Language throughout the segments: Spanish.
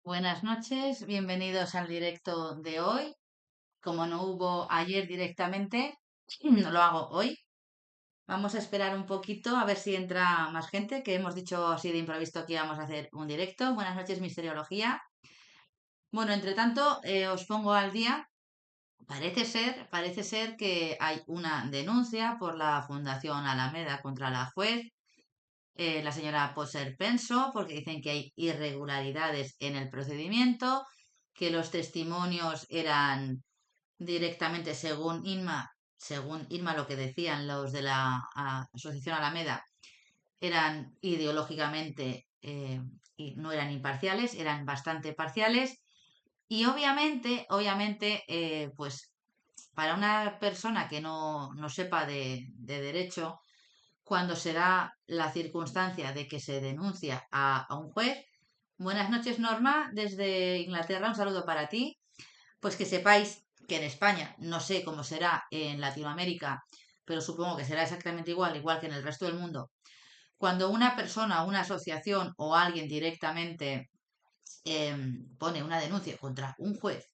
Buenas noches, bienvenidos al directo de hoy. Como no hubo ayer directamente, no lo hago hoy. Vamos a esperar un poquito a ver si entra más gente, que hemos dicho así de improviso que íbamos a hacer un directo. Buenas noches, Misteriología. Bueno, entre tanto, os pongo al día. Parece ser que hay una denuncia por la Fundación Alameda contra la juez, la señora Poser Penso, porque dicen que hay irregularidades en el procedimiento, que los testimonios eran directamente según Inma lo que decían los de la Asociación Alameda, eran ideológicamente y no eran imparciales, eran bastante parciales. Y obviamente, pues para una persona que no sepa de derecho, cuando se da la circunstancia de que se denuncia a un juez. Buenas noches, Norma, desde Inglaterra, un saludo para ti. Pues que sepáis que en España, no sé cómo será en Latinoamérica, pero supongo que será exactamente igual que en el resto del mundo. Cuando una persona, una asociación o alguien directamente pone una denuncia contra un juez,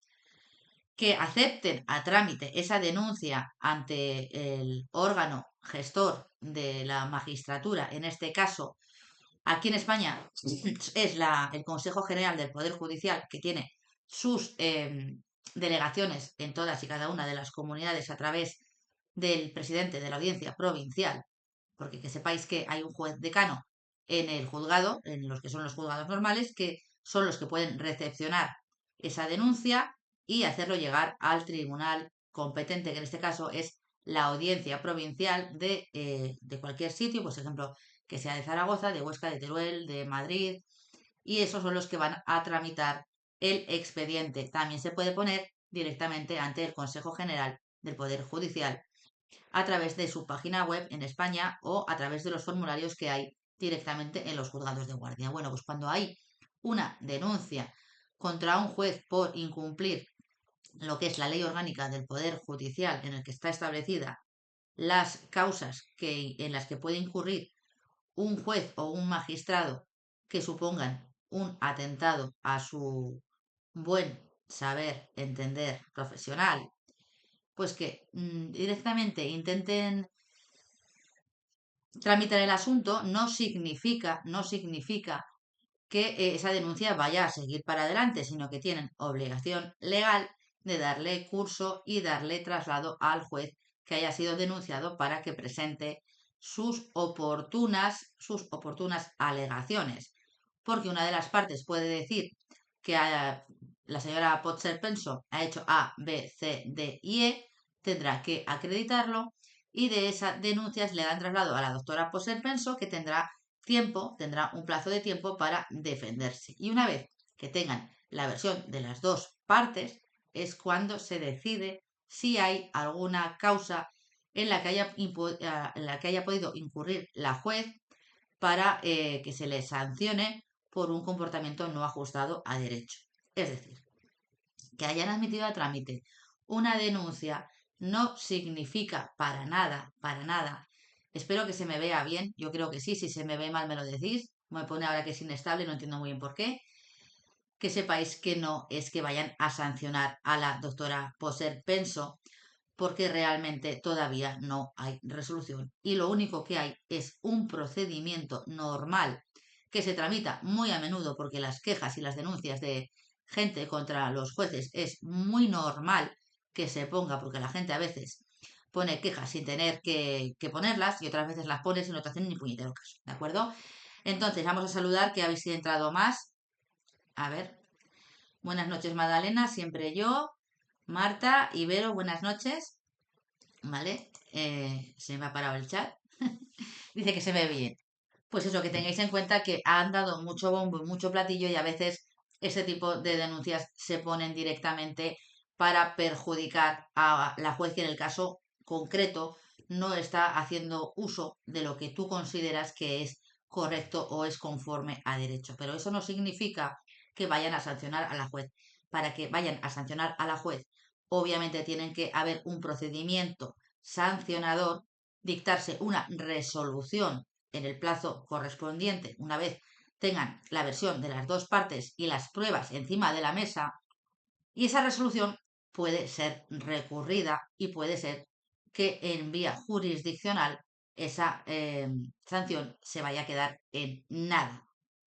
que acepten a trámite esa denuncia ante el órgano gestor de la magistratura, en este caso, aquí en España es el Consejo General del Poder Judicial, que tiene sus delegaciones en todas y cada una de las comunidades a través del presidente de la audiencia provincial, porque que sepáis que hay un juez decano en el juzgado, en los que son los juzgados normales, que son los que pueden recepcionar esa denuncia y hacerlo llegar al tribunal competente, que en este caso es la audiencia provincial de cualquier sitio, pues por ejemplo, que sea de Zaragoza, de Huesca, de Teruel, de Madrid, y esos son los que van a tramitar el expediente. También se puede poner directamente ante el Consejo General del Poder Judicial a través de su página web en España o a través de los formularios que hay directamente en los juzgados de guardia. Bueno, pues cuando hay una denuncia contra un juez por incumplir lo que es la ley orgánica del Poder Judicial, en el que está establecida las causas en las que puede incurrir un juez o un magistrado que supongan un atentado a su buen saber entender profesional, pues que directamente intenten tramitar el asunto. No significa que esa denuncia vaya a seguir para adelante, sino que tienen obligación legal de darle curso y darle traslado al juez que haya sido denunciado para que presente sus oportunas alegaciones. Porque una de las partes puede decir que la señora Potser Penso ha hecho A, B, C, D y E, tendrá que acreditarlo y de esas denuncias le dan traslado a la doctora Potser Penso, que tendrá un plazo de tiempo para defenderse. Y una vez que tengan la versión de las dos partes, es cuando se decide si hay alguna causa en la que haya podido incurrir la juez para que se le sancione por un comportamiento no ajustado a derecho. Es decir, que hayan admitido a trámite una denuncia no significa para nada. Espero que se me vea bien, yo creo que sí, si se me ve mal me lo decís. Me pone ahora que es inestable, no entiendo muy bien por qué. Que sepáis que no es que vayan a sancionar a la doctora Poser Penso, porque realmente todavía no hay resolución. Y lo único que hay es un procedimiento normal que se tramita muy a menudo, porque las quejas y las denuncias de gente contra los jueces es muy normal que se ponga, porque la gente a veces pone quejas sin tener que ponerlas y otras veces las pones y no te hacen ni puñetero caso, ¿de acuerdo? Entonces, vamos a saludar que habéis entrado más. A ver, buenas noches, Magdalena, siempre yo. Marta, Ibero, buenas noches. ¿Vale? Se me ha parado el chat. Dice que se ve bien. Pues eso, que tengáis en cuenta que han dado mucho bombo y mucho platillo, y a veces ese tipo de denuncias se ponen directamente para perjudicar a la juez, que en el caso concreto no está haciendo uso de lo que tú consideras que es correcto o es conforme a derecho. Pero eso no significa que vayan a sancionar a la juez. Para que vayan a sancionar a la juez, obviamente tienen que haber un procedimiento sancionador, dictarse una resolución en el plazo correspondiente, una vez tengan la versión de las dos partes y las pruebas encima de la mesa, y esa resolución puede ser recurrida y puede ser que en vía jurisdiccional esa sanción se vaya a quedar en nada.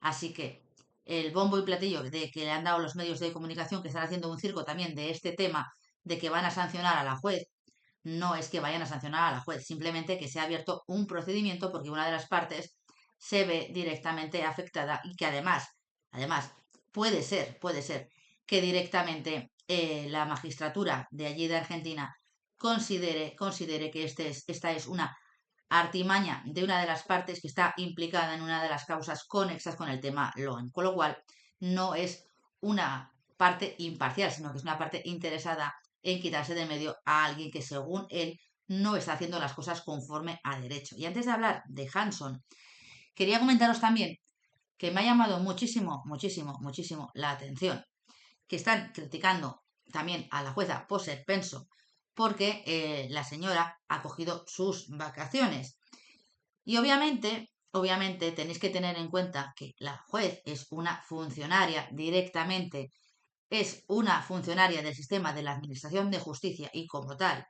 Así que el bombo y platillo de que le han dado los medios de comunicación, que están haciendo un circo también de este tema de que van a sancionar a la juez, no es que vayan a sancionar a la juez, simplemente que se ha abierto un procedimiento porque una de las partes se ve directamente afectada y que además, puede ser que directamente la magistratura de allí de Argentina considere que esta es una artimaña de una de las partes que está implicada en una de las causas conexas con el tema Loan, con lo cual no es una parte imparcial, sino que es una parte interesada en quitarse de medio a alguien que según él no está haciendo las cosas conforme a derecho. Y antes de hablar de Hanson, quería comentaros también que me ha llamado muchísimo la atención que están criticando también a la jueza Poser Penso porque la señora ha cogido sus vacaciones. Y obviamente tenéis que tener en cuenta que la juez es una funcionaria directamente, es una funcionaria del sistema de la Administración de Justicia y como tal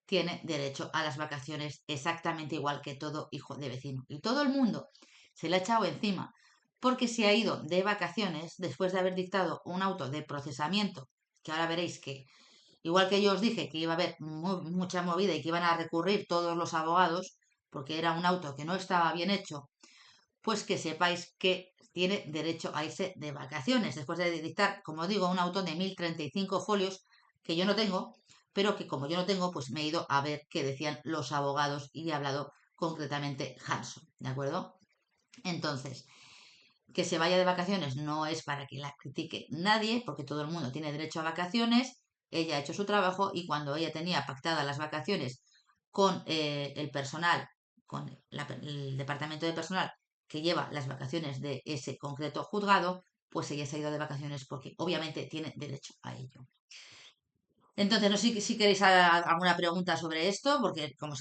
tiene derecho a las vacaciones exactamente igual que todo hijo de vecino. Y todo el mundo se le ha echado encima porque se ha ido de vacaciones después de haber dictado un auto de procesamiento, que ahora veréis que, igual que yo os dije que iba a haber mucha movida y que iban a recurrir todos los abogados, porque era un auto que no estaba bien hecho, pues que sepáis que tiene derecho a irse de vacaciones después de dictar, como digo, un auto de 1035 folios que yo no tengo, pero que como yo no tengo, pues me he ido a ver qué decían los abogados y he hablado concretamente Hanson, ¿de acuerdo? Entonces, que se vaya de vacaciones no es para que la critique nadie, porque todo el mundo tiene derecho a vacaciones, ella ha hecho su trabajo y cuando ella tenía pactadas las vacaciones con el personal, con el departamento de personal que lleva las vacaciones de ese concreto juzgado, pues ella se ha ido de vacaciones porque obviamente tiene derecho a ello. Entonces, no sé si queréis alguna pregunta sobre esto, porque como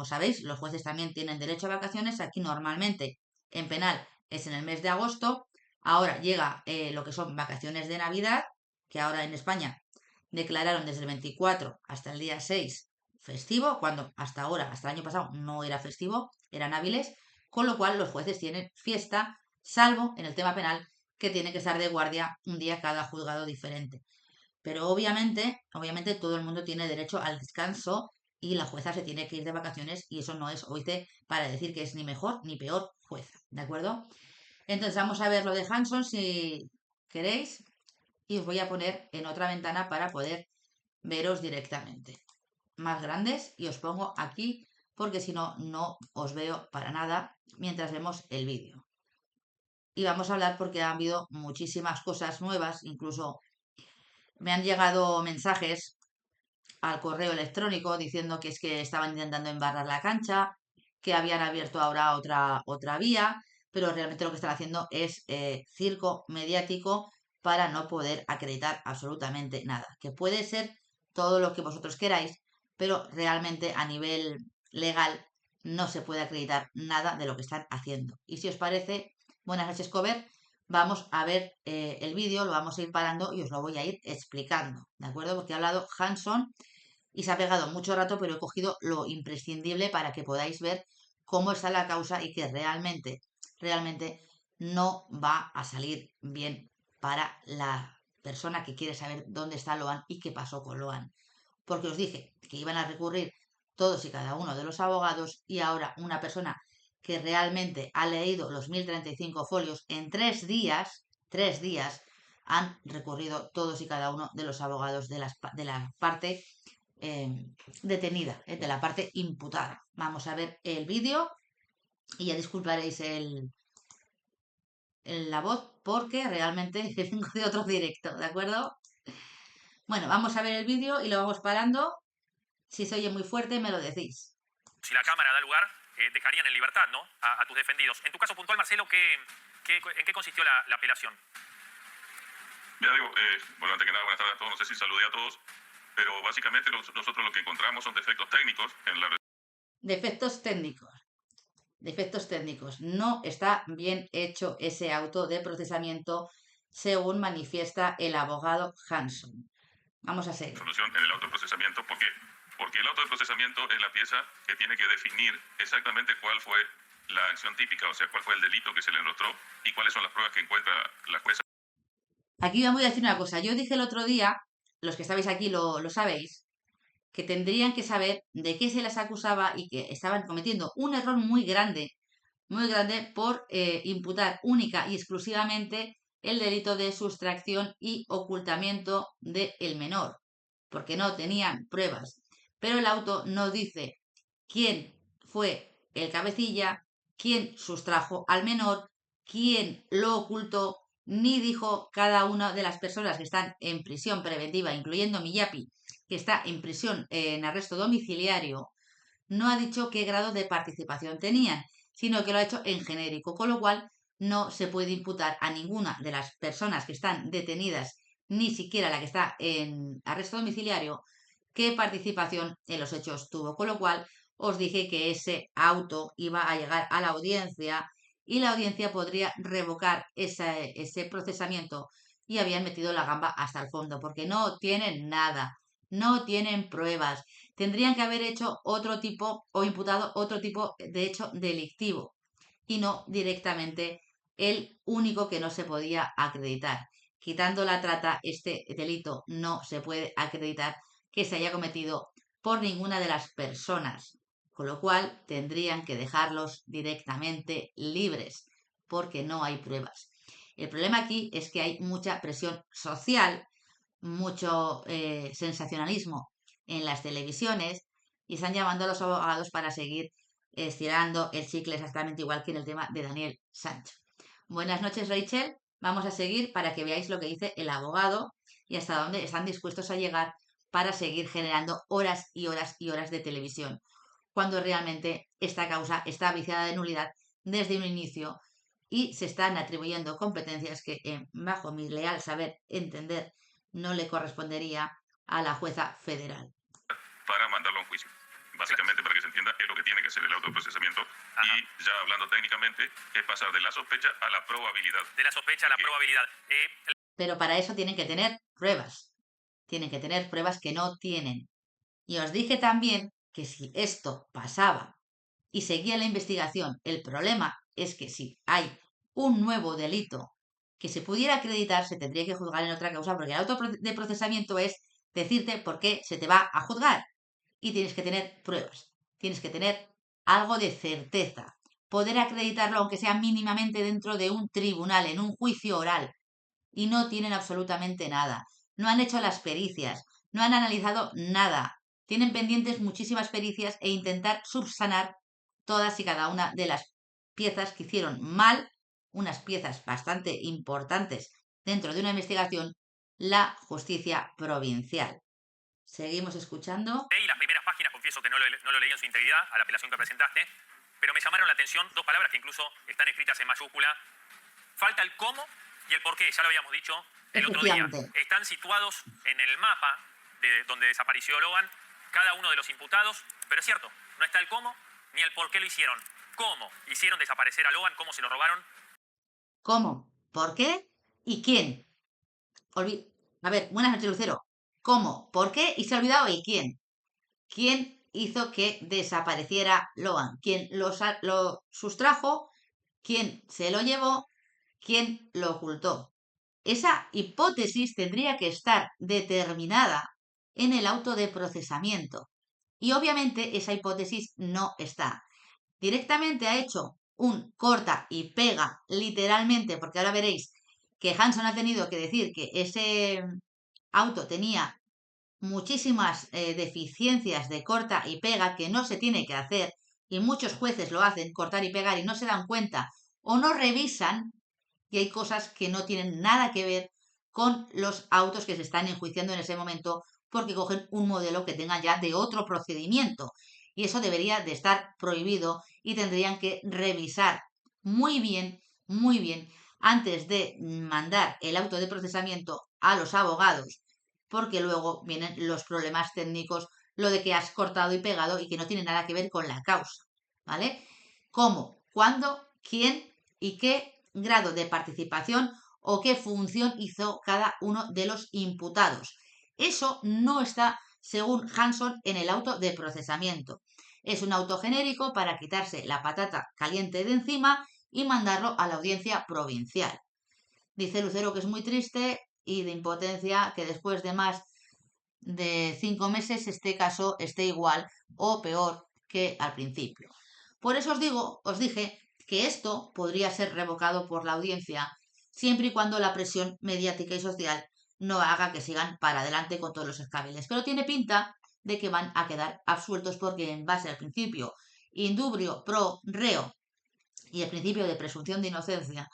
sabéis, los jueces también tienen derecho a vacaciones. Aquí normalmente en penal es en el mes de agosto. Ahora llega lo que son vacaciones de Navidad, que ahora en España declararon desde el 24 hasta el día 6 festivo, cuando hasta ahora, hasta el año pasado, no era festivo, eran hábiles, con lo cual los jueces tienen fiesta, salvo en el tema penal, que tiene que estar de guardia un día cada juzgado diferente. Pero obviamente todo el mundo tiene derecho al descanso y la jueza se tiene que ir de vacaciones y eso no es OIC para decir que es ni mejor ni peor jueza, ¿de acuerdo? Entonces vamos a ver lo de Hanson si queréis y os voy a poner en otra ventana para poder veros directamente. Más grandes y os pongo aquí porque si no, no os veo para nada mientras vemos el vídeo. Y vamos a hablar porque ha habido muchísimas cosas nuevas, incluso me han llegado mensajes al correo electrónico diciendo que es que estaban intentando embarrar la cancha, que habían abierto ahora otra vía, pero realmente lo que están haciendo es circo mediático para no poder acreditar absolutamente nada, que puede ser todo lo que vosotros queráis, pero realmente a nivel legal no se puede acreditar nada de lo que están haciendo. Y si os parece, buenas noches, Cover, vamos a ver el vídeo, lo vamos a ir parando y os lo voy a ir explicando, ¿de acuerdo? Porque ha hablado Hanson y se ha pegado mucho rato, pero he cogido lo imprescindible para que podáis ver cómo está la causa y que realmente no va a salir bien para la persona que quiere saber dónde está Loan y qué pasó con Loan. Porque os dije que iban a recurrir todos y cada uno de los abogados y ahora una persona que realmente ha leído los 1035 folios en 3 días, han recurrido todos y cada uno de los abogados de la parte detenida, de la parte imputada. Vamos a ver el vídeo y ya disculparéis la voz porque realmente vengo de otro directo, ¿de acuerdo? Bueno, vamos a ver el vídeo y lo vamos parando. Si se oye muy fuerte, me lo decís. Si la Cámara da lugar, dejarían en libertad, ¿no?, a tus defendidos. En tu caso puntual, Marcelo, ¿en qué consistió la apelación? Ya digo, bueno, antes que nada, buenas tardes a todos. No sé si saludé a todos, pero básicamente nosotros lo que encontramos son defectos técnicos en la... Defectos técnicos. defectos técnicos. No está bien hecho ese auto de procesamiento, según manifiesta el abogado Hanson. Vamos a seguir. Solución en el autoprocesamiento. ¿Por qué? Porque el autoprocesamiento es la pieza que tiene que definir exactamente cuál fue la acción típica, o sea, cuál fue el delito que se le enrostró y cuáles son las pruebas que encuentra la jueza. Aquí voy a decir una cosa. Yo dije el otro día, los que estabais aquí lo sabéis, que tendrían que saber de qué se les acusaba y que estaban cometiendo un error muy grande por imputar única y exclusivamente el delito de sustracción y ocultamiento del menor, porque no tenían pruebas. Pero el auto no dice quién fue el cabecilla, quién sustrajo al menor, quién lo ocultó, ni dijo cada una de las personas que están en prisión preventiva, incluyendo Miyapi, que está en prisión en arresto domiciliario, no ha dicho qué grado de participación tenían, sino que lo ha hecho en genérico, con lo cual no se puede imputar a ninguna de las personas que están detenidas, ni siquiera la que está en arresto domiciliario, qué participación en los hechos tuvo. Con lo cual os dije que ese auto iba a llegar a la audiencia y la audiencia podría revocar ese procesamiento y habían metido la gamba hasta el fondo, porque no tienen nada, no tienen pruebas. Tendrían que haber hecho otro tipo o imputado otro tipo de hecho delictivo y no directamente el único que no se podía acreditar. Quitando la trata, este delito no se puede acreditar que se haya cometido por ninguna de las personas, con lo cual tendrían que dejarlos directamente libres porque no hay pruebas. El problema aquí es que hay mucha presión social, mucho sensacionalismo en las televisiones y están llamando a los abogados para seguir estirando el chicle exactamente igual que en el tema de Daniel Sancho. Buenas noches, Rachel. Vamos a seguir para que veáis lo que dice el abogado y hasta dónde están dispuestos a llegar para seguir generando horas y horas y horas de televisión, cuando realmente esta causa está viciada de nulidad desde un inicio y se están atribuyendo competencias que, bajo mi leal saber entender, no le correspondería a la jueza federal. Para mandarlo a un juicio. Básicamente, para que se entienda, es lo que tiene que hacer el autoprocesamiento. Ajá. Y ya hablando técnicamente, es pasar de la sospecha a la probabilidad. De la sospecha a la probabilidad. Pero para eso tienen que tener pruebas. Tienen que tener pruebas que no tienen. Y os dije también que si esto pasaba y seguía la investigación, el problema es que si hay un nuevo delito que se pudiera acreditar, se tendría que juzgar en otra causa, porque el auto de procesamiento es decirte por qué se te va a juzgar. Y tienes que tener pruebas, tienes que tener algo de certeza, poder acreditarlo aunque sea mínimamente dentro de un tribunal, en un juicio oral. Y no tienen absolutamente nada. No han hecho las pericias, no han analizado nada. Tienen pendientes muchísimas pericias e intentar subsanar todas y cada una de las piezas que hicieron mal, unas piezas bastante importantes dentro de una investigación, la justicia provincial. Seguimos escuchando. Leí las primeras páginas, confieso que no lo leí en su integridad a la apelación que presentaste, pero me llamaron la atención dos palabras que incluso están escritas en mayúscula. Falta el cómo y el por qué, ya lo habíamos dicho el otro día. Están situados en el mapa de donde desapareció Logan cada uno de los imputados, pero es cierto, no está el cómo ni el por qué lo hicieron. ¿Cómo hicieron desaparecer a Logan? ¿Cómo se lo robaron? ¿Cómo? ¿Por qué? ¿Y quién? A ver, buenas noches, Lucero. ¿Cómo? ¿Por qué? Y se ha olvidado el quién. ¿Quién hizo que desapareciera Logan? ¿Quién lo sustrajo? ¿Quién se lo llevó? ¿Quién lo ocultó? Esa hipótesis tendría que estar determinada en el auto de procesamiento. Y obviamente esa hipótesis no está. Directamente ha hecho un corta y pega, literalmente, porque ahora veréis que Hanson ha tenido que decir que ese auto tenía muchísimas deficiencias de corta y pega que no se tiene que hacer y muchos jueces lo hacen, cortar y pegar, y no se dan cuenta o no revisan, y hay cosas que no tienen nada que ver con los autos que se están enjuiciando en ese momento porque cogen un modelo que tenga ya de otro procedimiento y eso debería de estar prohibido y tendrían que revisar muy bien antes de mandar el auto de procesamiento a los abogados, porque luego vienen los problemas técnicos, lo de que has cortado y pegado y que no tiene nada que ver con la causa, ¿vale? cómo, cuándo, quién y qué grado de participación o qué función hizo cada uno de los imputados. Eso no está, según Hanson, en el auto de procesamiento. Es un auto genérico para quitarse la patata caliente de encima y mandarlo a la audiencia provincial. Dice Lucero que es muy triste y de impotencia que después de más de 5 meses este caso esté igual o peor que al principio. Por eso os dije que esto podría ser revocado por la audiencia siempre y cuando la presión mediática y social no haga que sigan para adelante con todos los escabeles. Pero tiene pinta de que van a quedar absueltos porque en base al principio indubrio pro reo y el principio de presunción de inocencia,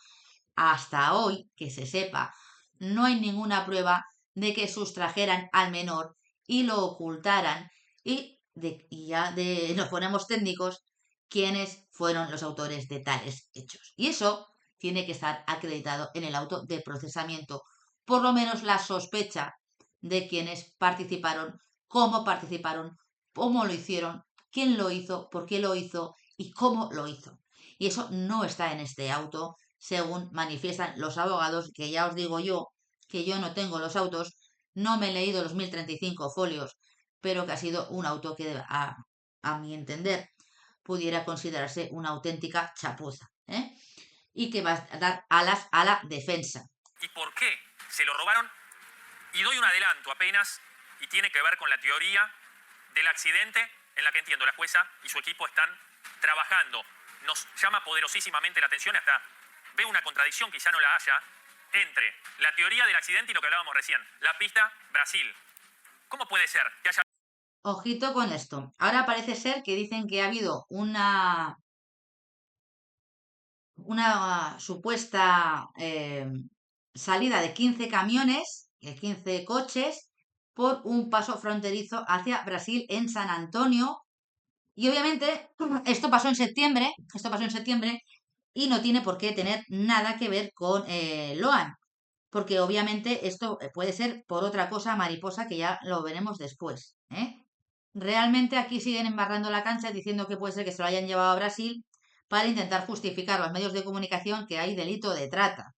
hasta hoy, que se sepa, no hay ninguna prueba de que sustrajeran al menor y lo ocultaran y ya nos ponemos técnicos quiénes fueron los autores de tales hechos. Y eso tiene que estar acreditado en el auto de procesamiento, por lo menos la sospecha de quienes participaron, cómo lo hicieron, quién lo hizo, por qué lo hizo y cómo lo hizo. Y eso no está en este auto, según manifiestan los abogados, que ya os digo yo, que yo no tengo los autos, no me he leído los 1035 folios, pero que ha sido un auto que, a mi entender, pudiera considerarse una auténtica chapuza, ¿eh? Y que va a dar alas a la defensa. ¿Y por qué se lo robaron? Y doy un adelanto apenas, y tiene que ver con la teoría del accidente en la que entiendo la jueza y su equipo están trabajando. Nos llama poderosísimamente la atención, hasta veo una contradicción, quizá no la haya, entre la teoría del accidente y lo que hablábamos recién, la pista Brasil. ¿Cómo puede ser que haya... Ojito con esto. Ahora parece ser que dicen que ha habido una supuesta salida de 15 camiones, de 15 coches, por un paso fronterizo hacia Brasil en San Antonio. Y obviamente esto pasó en septiembre, y no tiene por qué tener nada que ver con Loan, porque obviamente esto puede ser por otra cosa mariposa que ya lo veremos después, ¿eh? Realmente aquí siguen embarrando la cancha diciendo que puede ser que se lo hayan llevado a Brasil para intentar justificar a los medios de comunicación que hay delito de trata.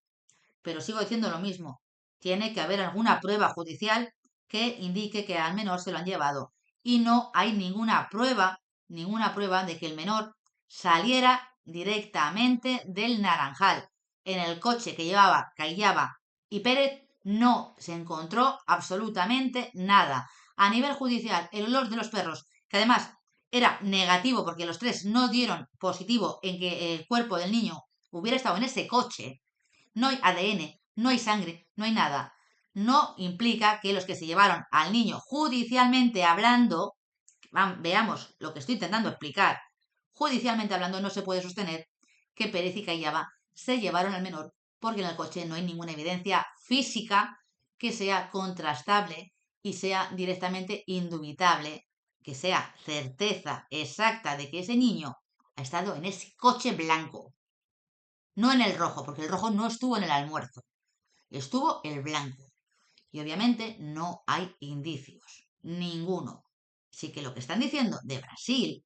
Pero sigo diciendo lo mismo. Tiene que haber alguna prueba judicial que indique que al menor se lo han llevado. Y no hay ninguna prueba de que el menor saliera directamente del Naranjal. En el coche que llevaba Callaba y Pérez no se encontró absolutamente nada. A nivel judicial, el olor de los perros, que además era negativo porque los tres no dieron positivo en que el cuerpo del niño hubiera estado en ese coche, no hay ADN, no hay sangre, no hay nada. No implica que los que se llevaron al niño judicialmente hablando, veamos lo que estoy intentando explicar, judicialmente hablando no se puede sostener que Pérez y Callaba se llevaron al menor porque en el coche no hay ninguna evidencia física que sea contrastable y sea directamente indubitable, que sea certeza exacta de que ese niño ha estado en ese coche blanco, no en el rojo, porque el rojo no estuvo en el almuerzo, estuvo el blanco. Y obviamente no hay indicios, ninguno. Así que lo que están diciendo de Brasil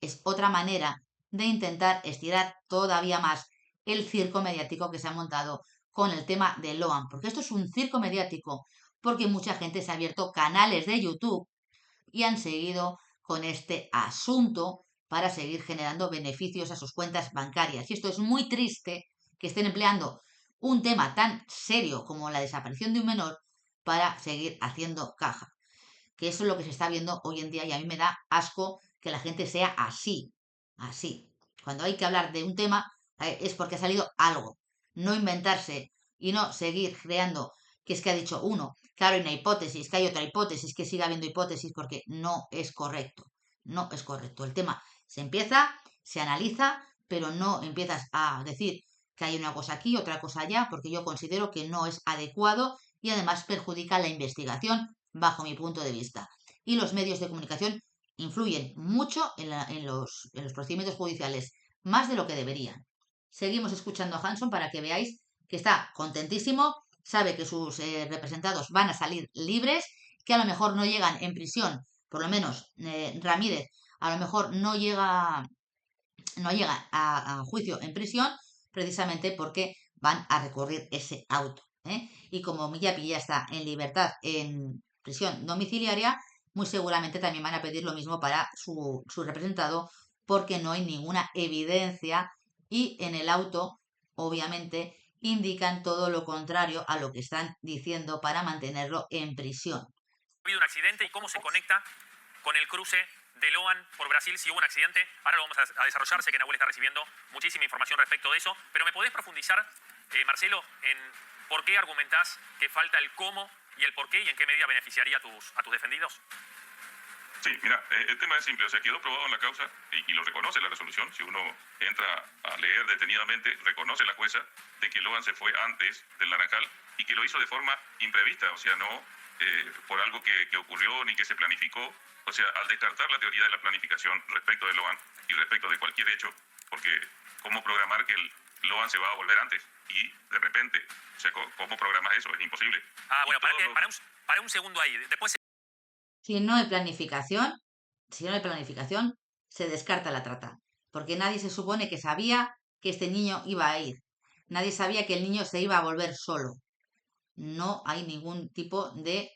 es otra manera de intentar estirar todavía más el circo mediático que se ha montado con el tema de Loan, porque esto es un circo mediático, porque mucha gente se ha abierto canales de YouTube y han seguido con este asunto para seguir generando beneficios a sus cuentas bancarias. Y esto es muy triste que estén empleando un tema tan serio como la desaparición de un menor para seguir haciendo caja. Que eso es lo que se está viendo hoy en día y a mí me da asco que la gente sea así, así. Cuando hay que hablar de un tema es porque ha salido algo, no inventarse y no seguir creando que es que ha dicho uno, claro, hay una hipótesis, que hay otra hipótesis, que siga habiendo hipótesis porque no es correcto, no es correcto. El tema se empieza, se analiza, pero no empiezas a decir que hay una cosa aquí, otra cosa allá, porque yo considero que no es adecuado y además perjudica la investigación bajo mi punto de vista. Y los medios de comunicación influyen mucho en los procedimientos judiciales, más de lo que deberían. Seguimos escuchando a Hanson para que veáis que está contentísimo, sabe que sus representados van a salir libres, que a lo mejor no llegan en prisión, por lo menos Ramírez, a lo mejor no llega no llegan a juicio en prisión precisamente porque van a recurrir ese auto. Y como Miyapi ya está en libertad en prisión domiciliaria, muy seguramente también van a pedir lo mismo para su representado porque no hay ninguna evidencia y en el auto, obviamente, indican todo lo contrario a lo que están diciendo para mantenerlo en prisión. Ha habido un accidente y cómo se conecta con el cruce de Loan por Brasil si hubo un accidente. Ahora lo vamos a desarrollar, sé que Nahuel está recibiendo muchísima información respecto de eso, pero ¿me podés profundizar, Marcelo, en por qué argumentás que falta el cómo y el por qué y en qué medida beneficiaría a tus defendidos? Sí, mira, el tema es simple, o sea, quedó probado en la causa y lo reconoce la resolución. Si uno entra a leer detenidamente, reconoce la jueza de que Logan se fue antes del Naranjal y que lo hizo de forma imprevista, o sea, no por algo que ocurrió ni que se planificó. O sea, al descartar la teoría de la planificación respecto de Logan y respecto de cualquier hecho, porque ¿cómo programar que el Logan se va a volver antes? Y de repente, o sea, ¿cómo programas eso? Es imposible. Ah, bueno, para un segundo ahí. Después Si no hay planificación, se descarta la trata, porque nadie se supone que sabía que este niño iba a ir. Nadie sabía que el niño se iba a volver solo. No hay ningún tipo de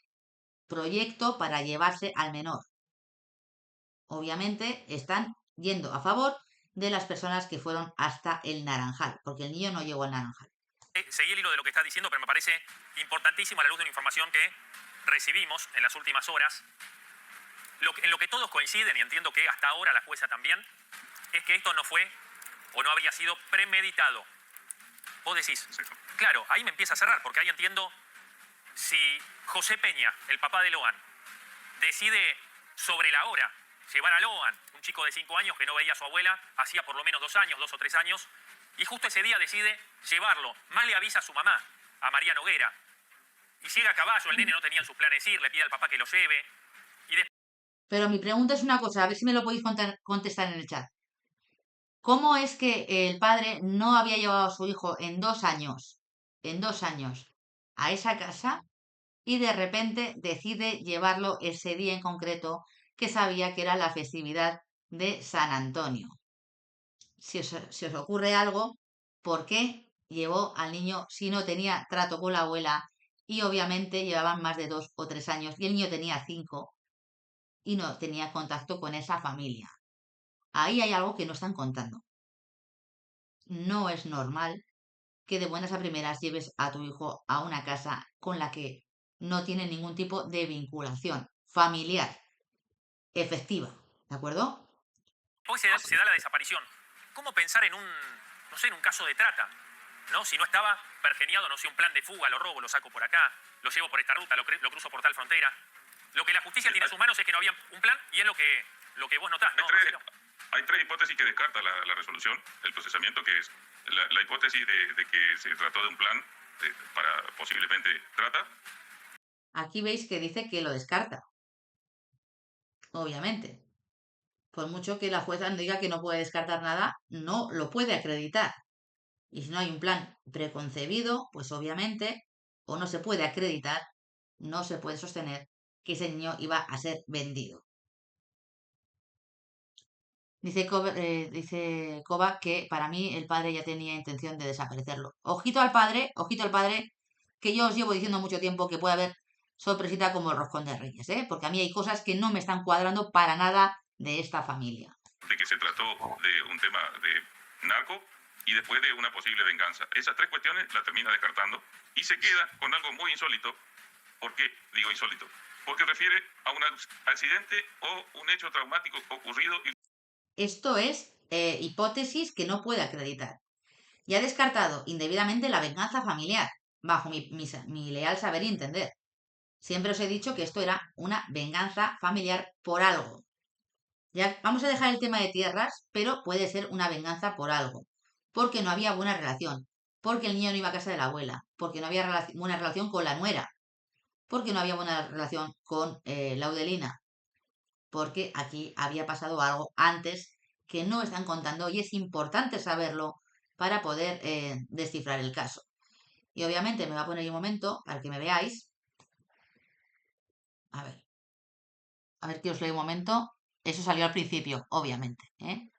proyecto para llevarse al menor. Obviamente están yendo a favor de las personas que fueron hasta el Naranjal, porque el niño no llegó al Naranjal. seguí el hilo de lo que estás diciendo, pero me parece importantísimo a la luz de una información que recibimos en las últimas horas. En lo que todos coinciden, y entiendo que hasta ahora la jueza también, es que esto no fue o no habría sido premeditado. Vos decís, claro, ahí me empieza a cerrar, porque ahí entiendo si José Peña, el papá de Loan, decide sobre la hora llevar a Loan, un chico de 5 años que no veía a su abuela hacía por lo menos 2 años, 2 o 3 años, y justo ese día decide llevarlo. Más le avisa a su mamá, a María Noguera, y llega a caballo, el nene no tenía en sus planes ir, le pide al papá que lo lleve, y Pero mi pregunta es una cosa, a ver si me lo podéis contestar en el chat. ¿Cómo es que el padre no había llevado a su hijo en 2 años, a esa casa y de repente decide llevarlo ese día en concreto que sabía que era la festividad de San Antonio? Si os ocurre algo, ¿por qué llevó al niño si no tenía trato con la abuela y obviamente llevaban más de 2 o 3 años y el niño tenía 5 y no tenía contacto con esa familia? Ahí hay algo que no están contando. No es normal que de buenas a primeras lleves a tu hijo a una casa con la que no tiene ningún tipo de vinculación familiar efectiva, ¿de acuerdo? hoy se da la desaparición. ¿Cómo pensar en no sé, en un caso de trata? ¿No? Si no estaba pergeniado, no sé, un plan de fuga, lo robo, lo saco por acá, lo llevo por esta ruta, lo cruzo por tal frontera. Lo que la justicia tiene en sus manos es que no había un plan y es lo que vos notás, ¿no, Marcelo? Hay tres hipótesis que descarta la resolución, el procesamiento, que es la hipótesis de que se trató de un plan para posiblemente trata. Aquí veis que dice que lo descarta, obviamente. Por mucho que la jueza diga que no puede descartar nada, no lo puede acreditar. Y si no hay un plan preconcebido, pues obviamente, o no se puede acreditar, no se puede sostener que ese niño iba a ser vendido. Dice Kovac que para mí el padre ya tenía intención de desaparecerlo. Ojito al padre, que yo os llevo diciendo mucho tiempo que puede haber sorpresita como el roscón de Reyes, ¿eh? Porque a mí hay cosas que no me están cuadrando para nada de esta familia. De que se trató de un tema de narco y después de una posible venganza. Esas tres cuestiones la termina descartando y se queda con algo muy insólito. ¿Por qué digo insólito? Porque refiere a un accidente o un hecho traumático ocurrido. Esto es hipótesis que no puede acreditar. Y ha descartado indebidamente la venganza familiar, bajo mi leal saber y entender. Siempre os he dicho que esto era una venganza familiar por algo. Ya vamos a dejar el tema de tierras, pero puede ser una venganza por algo. Porque no había buena relación, porque el niño no iba a casa de la abuela, porque no había buena relación con la nuera, porque no había buena relación con Laudelina, porque aquí había pasado algo antes que no están contando y es importante saberlo para poder descifrar el caso. Y obviamente me va a poner un momento para que me veáis. A ver que os leo un momento. Eso salió al principio, obviamente, ¿eh?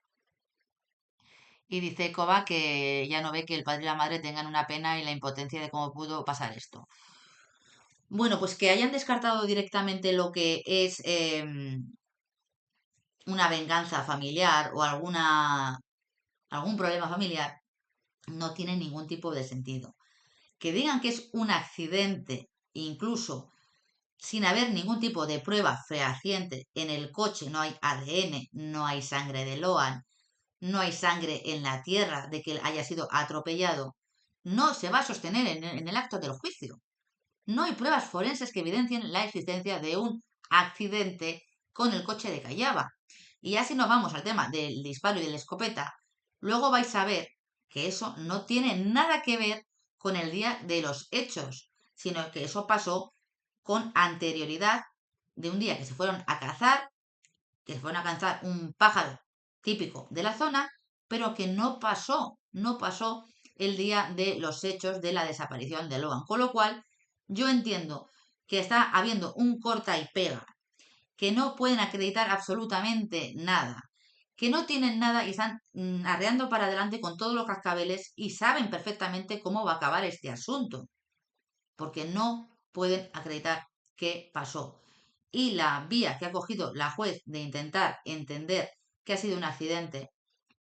Y dice Cova que ya no ve que el padre y la madre tengan una pena y la impotencia de cómo pudo pasar esto. Bueno, pues que hayan descartado directamente lo que es una venganza familiar o algún problema familiar no tiene ningún tipo de sentido. Que digan que es un accidente, incluso sin haber ningún tipo de prueba fehaciente en el coche, no hay ADN, no hay sangre de Loan, no hay sangre en la tierra de que él haya sido atropellado, no se va a sostener en el acto del juicio. No hay pruebas forenses que evidencien la existencia de un accidente con el coche de Callaba. Y ya si nos vamos al tema del disparo y de la escopeta, luego vais a ver que eso no tiene nada que ver con el día de los hechos, sino que eso pasó con anterioridad de un día que se fueron a cazar, que se fueron a cazar un pájaro típico de la zona, pero que no pasó el día de los hechos de la desaparición de Logan. Con lo cual, yo entiendo que está habiendo un corta y pega, que no pueden acreditar absolutamente nada, que no tienen nada y están arreando para adelante con todos los cascabeles y saben perfectamente cómo va a acabar este asunto, porque no pueden acreditar qué pasó. Y la vía que ha cogido la juez de intentar entender que ha sido un accidente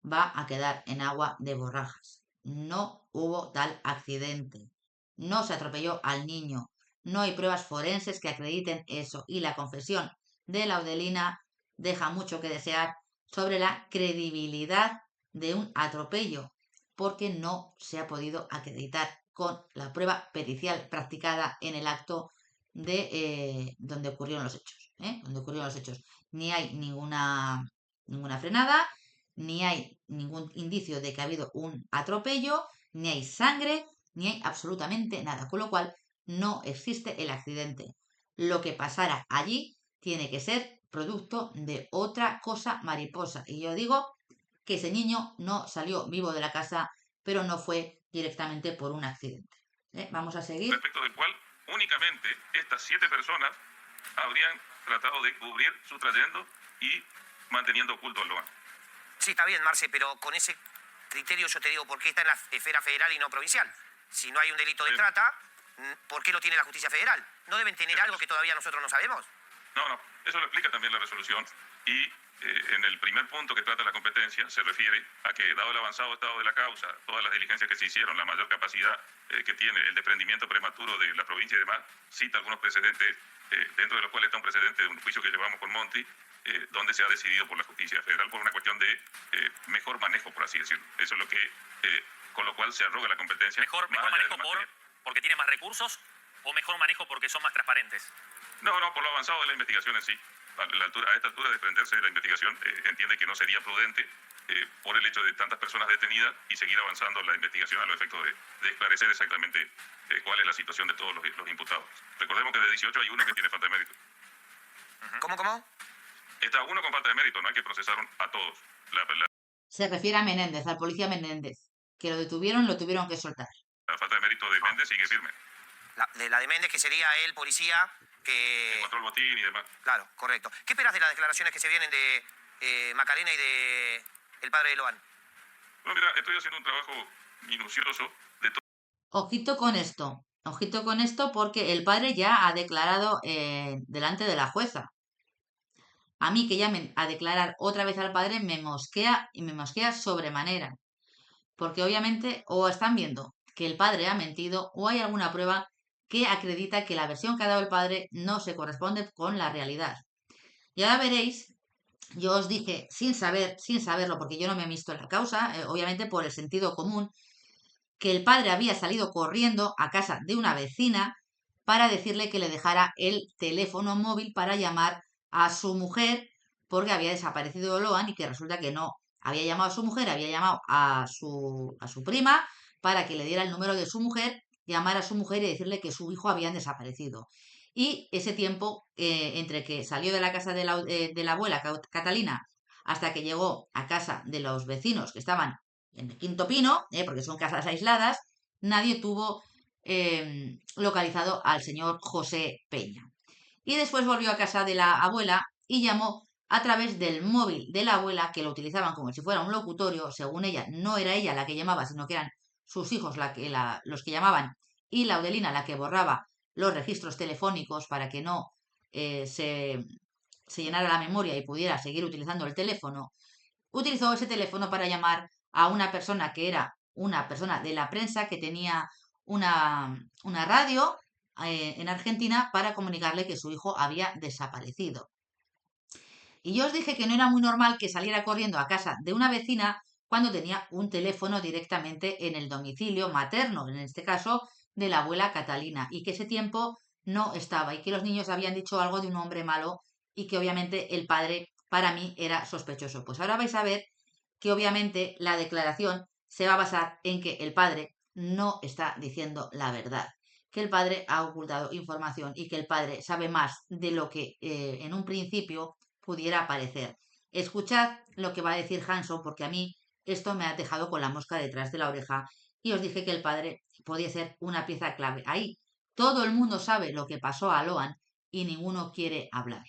va a quedar en agua de borrajas. No hubo tal accidente. No se atropelló al niño. No hay pruebas forenses que acrediten eso. Y la confesión de Laudelina deja mucho que desear sobre la credibilidad de un atropello, porque no se ha podido acreditar con la prueba pericial practicada en el acto de donde ocurrieron los hechos. Donde ocurrieron los hechos. Ni hay ninguna frenada, ni hay ningún indicio de que ha habido un atropello, ni hay sangre, ni hay absolutamente nada, con lo cual no existe el accidente. Lo que pasara allí tiene que ser producto de otra cosa mariposa. Y yo digo que ese niño no salió vivo de la casa, pero no fue directamente por un accidente. Vamos a seguir. Respecto del cual únicamente estas 7 personas habrían tratado de cubrir su trayendo y manteniendo oculto al Loan. Sí, está bien, Marce, pero con ese criterio yo te digo por qué está en la esfera federal y no provincial. Si no hay un delito de trata, ¿por qué lo tiene la justicia federal? ¿No deben tener algo que todavía nosotros no sabemos? No, eso lo explica también la resolución y en el primer punto que trata la competencia se refiere a que, dado el avanzado estado de la causa, todas las diligencias que se hicieron, la mayor capacidad que tiene el desprendimiento prematuro de la provincia y demás, cita algunos precedentes, dentro de los cuales está un precedente de un juicio que llevamos con Monti, donde se ha decidido por la justicia federal por una cuestión de mejor manejo, por así decirlo. Eso es lo que, con lo cual se arroga la competencia. Mejor manejo porque tiene más recursos o mejor manejo porque son más transparentes. No, por lo avanzado de la investigación en sí. A esta altura, desprenderse de la investigación entiende que no sería prudente por el hecho de tantas personas detenidas y seguir avanzando la investigación a los efectos de esclarecer exactamente cuál es la situación de todos los imputados. Recordemos que de 18 hay uno que tiene falta de mérito. ¿Cómo? Está uno con falta de mérito, no hay que procesar a todos. Se refiere a Menéndez, al policía Menéndez, que lo tuvieron que soltar. La falta de mérito de Méndez sigue firme. La de Méndez, que sería el policía que... Encontró el botín y demás. Claro, correcto. ¿Qué esperas de las declaraciones que se vienen de Macarena y de el padre de Loan? Bueno, mira, estoy haciendo un trabajo minucioso de todo. Ojito con esto porque el padre ya ha declarado delante de la jueza. A mí que llamen a declarar otra vez al padre me mosquea y me mosquea sobremanera. Porque obviamente o están viendo que el padre ha mentido o hay alguna prueba que acredita que la versión que ha dado el padre no se corresponde con la realidad. Y ahora veréis, yo os dije sin saberlo, porque yo no me he visto en la causa, obviamente por el sentido común, que el padre había salido corriendo a casa de una vecina para decirle que le dejara el teléfono móvil para llamar a su mujer porque había desaparecido Loan y que resulta que no había llamado a su mujer, había llamado a su prima para que le diera el número de su mujer, llamar a su mujer y decirle que su hijo había desaparecido. Y ese tiempo, entre que salió de la casa de la abuela Catalina hasta que llegó a casa de los vecinos que estaban en el Quinto Pino, porque son casas aisladas, nadie tuvo localizado al señor José Peña. Y después volvió a casa de la abuela y llamó a través del móvil de la abuela, que lo utilizaban como si fuera un locutorio. Según ella, no era ella la que llamaba, sino que eran sus hijos los que llamaban, y Laudelina la que borraba los registros telefónicos para que no se llenara la memoria y pudiera seguir utilizando el teléfono. Utilizó ese teléfono para llamar a una persona que era una persona de la prensa que tenía una radio en Argentina, para comunicarle que su hijo había desaparecido. Y yo os dije que no era muy normal que saliera corriendo a casa de una vecina cuando tenía un teléfono directamente en el domicilio materno, en este caso de la abuela Catalina, y que ese tiempo no estaba, y que los niños habían dicho algo de un hombre malo, y que obviamente el padre para mí era sospechoso. Pues ahora vais a ver que obviamente la declaración se va a basar en que el padre no está diciendo la verdad, que el padre ha ocultado información y que el padre sabe más de lo que en un principio pudiera parecer. Escuchad lo que va a decir Hanson, porque a mí esto me ha dejado con la mosca detrás de la oreja, y os dije que el padre podía ser una pieza clave. Ahí todo el mundo sabe lo que pasó a Loan y ninguno quiere hablar.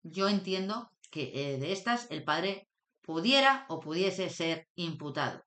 Yo entiendo que de estas el padre pudiera o pudiese ser imputado.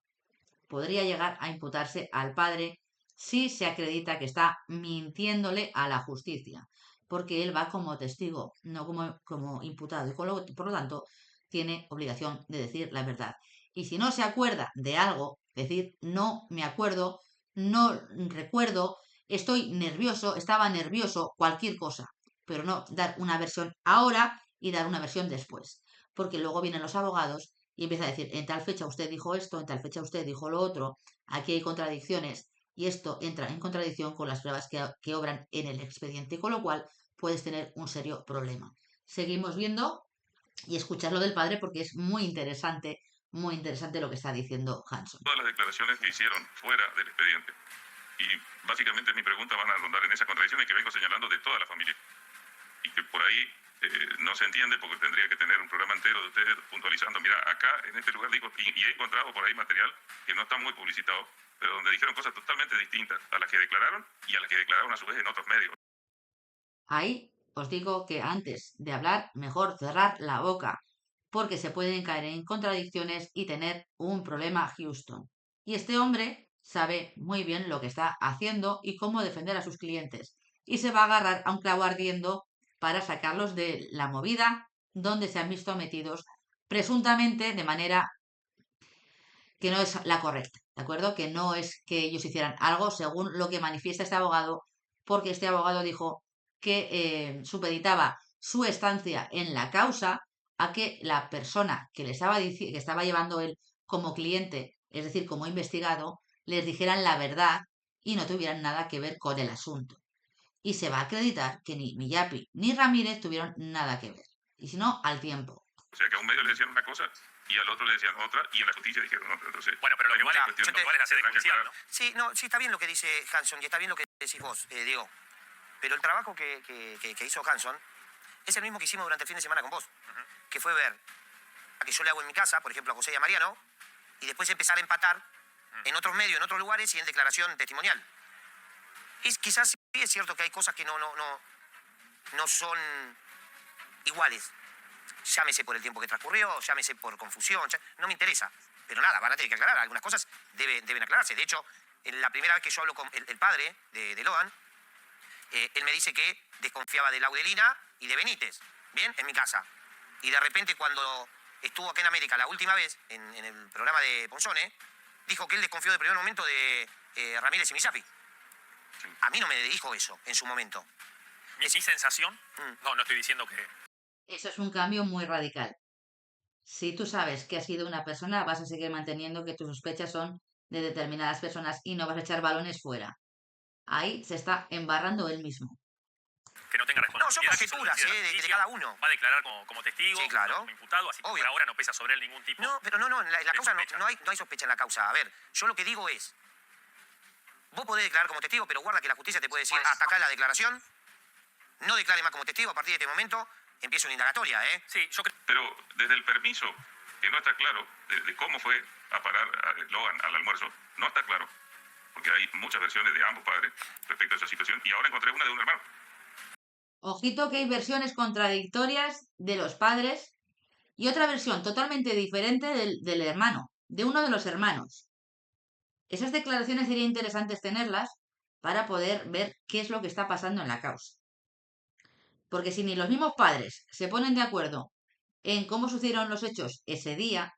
Podría llegar a imputarse al padre si se acredita que está mintiéndole a la justicia, porque él va como testigo, no como imputado, y por lo tanto tiene obligación de decir la verdad. Y si no se acuerda de algo, decir no me acuerdo, no recuerdo, estoy nervioso, estaba nervioso, cualquier cosa, pero no dar una versión ahora y dar una versión después, porque luego vienen los abogados y empieza a decir, en tal fecha usted dijo esto, en tal fecha usted dijo lo otro, aquí hay contradicciones, y esto entra en contradicción con las pruebas que obran en el expediente, con lo cual puedes tener un serio problema. Seguimos viendo y escuchar lo del padre, porque es muy interesante lo que está diciendo Hanson. Todas las declaraciones que hicieron fuera del expediente. Y básicamente mi pregunta van a rondar en esas contradicciones que vengo señalando de toda la familia. Y que por ahí no se entiende, porque tendría que tener un programa entero de ustedes puntualizando. Mira, acá en este lugar digo, y he encontrado por ahí material que no está muy publicitado, pero donde dijeron cosas totalmente distintas a las que declararon y a las que declararon a su vez en otros medios. Ahí os digo que antes de hablar, mejor cerrar la boca, porque se pueden caer en contradicciones y tener un problema Houston. Y este hombre sabe muy bien lo que está haciendo y cómo defender a sus clientes, y se va a agarrar a un clavo ardiendo para sacarlos de la movida donde se han visto metidos presuntamente de manera que no es la correcta, ¿de acuerdo? Que no es que ellos hicieran algo según lo que manifiesta este abogado, porque este abogado dijo que supeditaba su estancia en la causa a que la persona que le estaba, que estaba llevando él como cliente, es decir, como investigado, les dijeran la verdad y no tuvieran nada que ver con el asunto. Y se va a acreditar que ni Miyapi ni Ramírez tuvieron nada que ver. Y si no, al tiempo. O sea, que a un medio le decían una cosa y al otro le decían otra, y en la justicia dijeron otra. Entonces, Bueno, pero lo que vale es hacer de judicial, ¿no? Sí, no, sí está bien lo que dice Hanson y está bien lo que decís vos, Diego. Pero el trabajo que hizo Hanson es el mismo que hicimos durante el fin de semana con vos, que fue ver a que yo le hago en mi casa, por ejemplo, a José y a Mariano, y después empezar a empatar en otros medios, en otros lugares y en declaración testimonial. Y quizás sí es cierto que hay cosas que no son iguales. Llámese por el tiempo que transcurrió, llámese por confusión, no me interesa. Pero nada, van a tener que aclarar. Algunas cosas deben aclararse. De hecho, la primera vez que yo hablo con el padre de Loan, él me dice que desconfiaba de Laudelina y de Benítez, ¿bien? En mi casa. Y de repente cuando estuvo acá en América la última vez, en el programa de Ponzone, dijo que él desconfió de primer momento de Ramírez y Misapi. A mí no me dijo eso en su momento. Mi sensación, no estoy diciendo que... Eso es un cambio muy radical. Si tú sabes que has sido una persona, vas a seguir manteniendo que tus sospechas son de determinadas personas y no vas a echar balones fuera. Ahí se está embarrando él mismo. Que no tenga responsabilidad. No, son conjeturas de cada uno. Va a declarar como testigo, sí, claro, como imputado, así que por ahora no pesa sobre él ningún tipo. No, pero en la causa no hay sospecha en la causa. A ver, yo lo que digo es, vos podés declarar como testigo, pero guarda que la justicia te puede decir, hasta acá la declaración, no declare más como testigo, a partir de este momento empieza una indagatoria, ¿eh? Sí, yo creo... Pero desde el permiso, que no está claro, de cómo fue a parar a Loan al almuerzo, no está claro. Porque hay muchas versiones de ambos padres respecto a esa situación, y ahora encontré una de un hermano. Ojito que hay versiones contradictorias de los padres y otra versión totalmente diferente del hermano, de uno de los hermanos. Esas declaraciones sería interesantes tenerlas para poder ver qué es lo que está pasando en la causa. Porque si ni los mismos padres se ponen de acuerdo en cómo sucedieron los hechos ese día,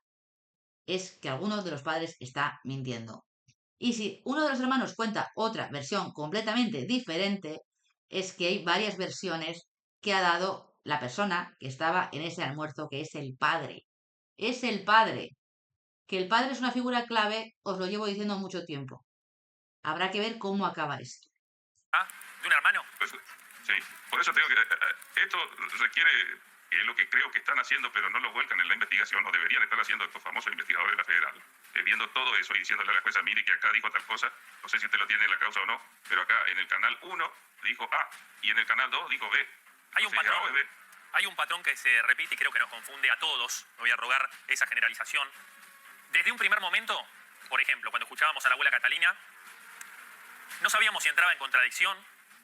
es que alguno de los padres está mintiendo. Y si uno de los hermanos cuenta otra versión completamente diferente, es que hay varias versiones que ha dado la persona que estaba en ese almuerzo, que es el padre. Es el padre. Que el padre es una figura clave, os lo llevo diciendo mucho tiempo. Habrá que ver cómo acaba esto. ¿De un hermano? Pues, sí, por eso te digo que esto requiere, que es lo que creo que están haciendo, pero no lo vuelcan en la investigación, o deberían estar haciendo estos famosos investigadores de la Federal, viendo todo eso y diciéndole a la jueza, mire que acá dijo tal cosa, no sé si usted lo tiene en la causa o no, pero acá en el canal 1 dijo A y en el canal 2 dijo B. Hay un Entonces, patrón. A o es B. Hay un patrón que se repite y creo que nos confunde a todos. No voy a rogar esa generalización. Desde un primer momento, por ejemplo, cuando escuchábamos a la abuela Catalina, no sabíamos si entraba en contradicción,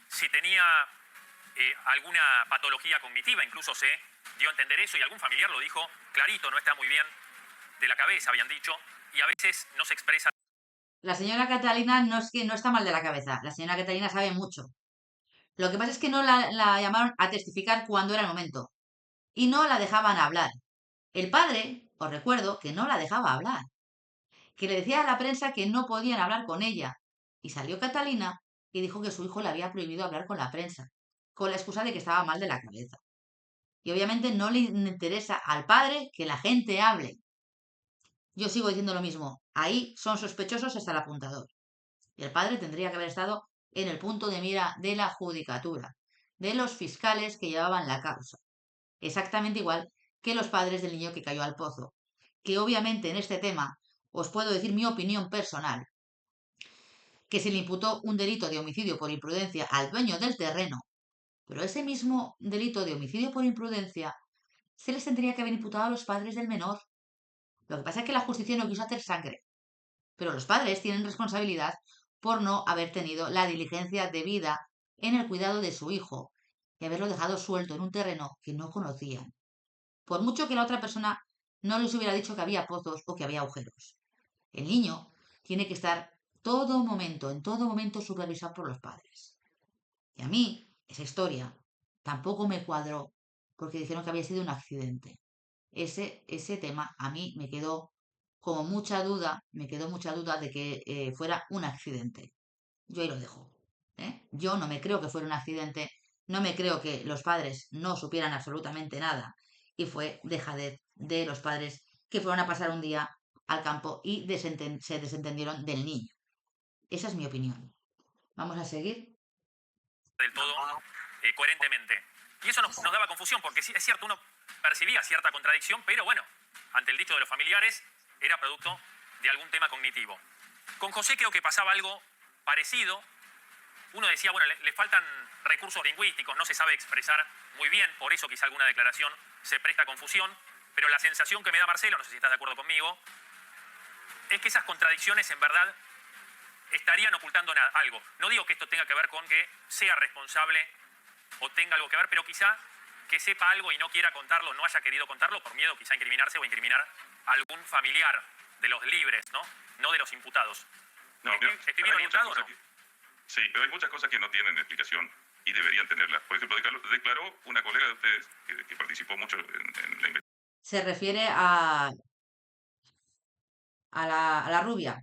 si tenía alguna patología cognitiva, incluso se dio a entender eso y algún familiar lo dijo clarito, no está muy bien de la cabeza, habían dicho, y a veces no se expresa. La señora Catalina no es que no está mal de la cabeza, la señora Catalina sabe mucho. Lo que pasa es que no la llamaron a testificar cuando era el momento y no la dejaban hablar. El padre, os recuerdo, que no la dejaba hablar, que le decía a la prensa que no podían hablar con ella. Y salió Catalina y dijo que su hijo le había prohibido hablar con la prensa, con la excusa de que estaba mal de la cabeza. Y obviamente no le interesa al padre que la gente hable. Yo sigo diciendo lo mismo, ahí son sospechosos hasta el apuntador. Y el padre tendría que haber estado en el punto de mira de la judicatura, de los fiscales que llevaban la causa. Exactamente igual que los padres del niño que cayó al pozo. Que obviamente en este tema os puedo decir mi opinión personal, que se le imputó un delito de homicidio por imprudencia al dueño del terreno, pero ese mismo delito de homicidio por imprudencia se les tendría que haber imputado a los padres del menor. Lo que pasa es que la justicia no quiso hacer sangre, pero los padres tienen responsabilidad por no haber tenido la diligencia debida en el cuidado de su hijo y haberlo dejado suelto en un terreno que no conocían, por mucho que la otra persona no les hubiera dicho que había pozos o que había agujeros. El niño tiene que estar en todo momento supervisado por los padres. Y a mí, esa historia tampoco me cuadró porque dijeron que había sido un accidente. Ese tema a mí me quedó como me quedó mucha duda de que fuera un accidente. Yo ahí lo dejo. Yo no me creo que fuera un accidente, no me creo que los padres no supieran absolutamente nada y fue dejadez de los padres que fueron a pasar un día al campo y se desentendieron del niño. Esa es mi opinión. Vamos a seguir. Del todo coherentemente. Y eso nos daba confusión, porque sí, es cierto, uno percibía cierta contradicción, pero bueno, ante el dicho de los familiares, era producto de algún tema cognitivo. Con José creo que pasaba algo parecido. Uno decía, bueno, le faltan recursos lingüísticos, no se sabe expresar muy bien, por eso quizá alguna declaración se presta a confusión, pero la sensación que me da Marcelo, no sé si estás de acuerdo conmigo, es que esas contradicciones en verdad estarían ocultando algo. No digo que esto tenga que ver con que sea responsable o tenga algo que ver, pero quizá que sepa algo y no quiera contarlo, no haya querido contarlo por miedo quizá a incriminarse o incriminar a algún familiar de los libres, no de los imputados. No, ¿Estoy bien orientado o no? Sí, pero hay muchas cosas que no tienen explicación y deberían tenerlas. Por ejemplo, declaró una colega de ustedes que participó mucho en la investigación. Se refiere a la rubia,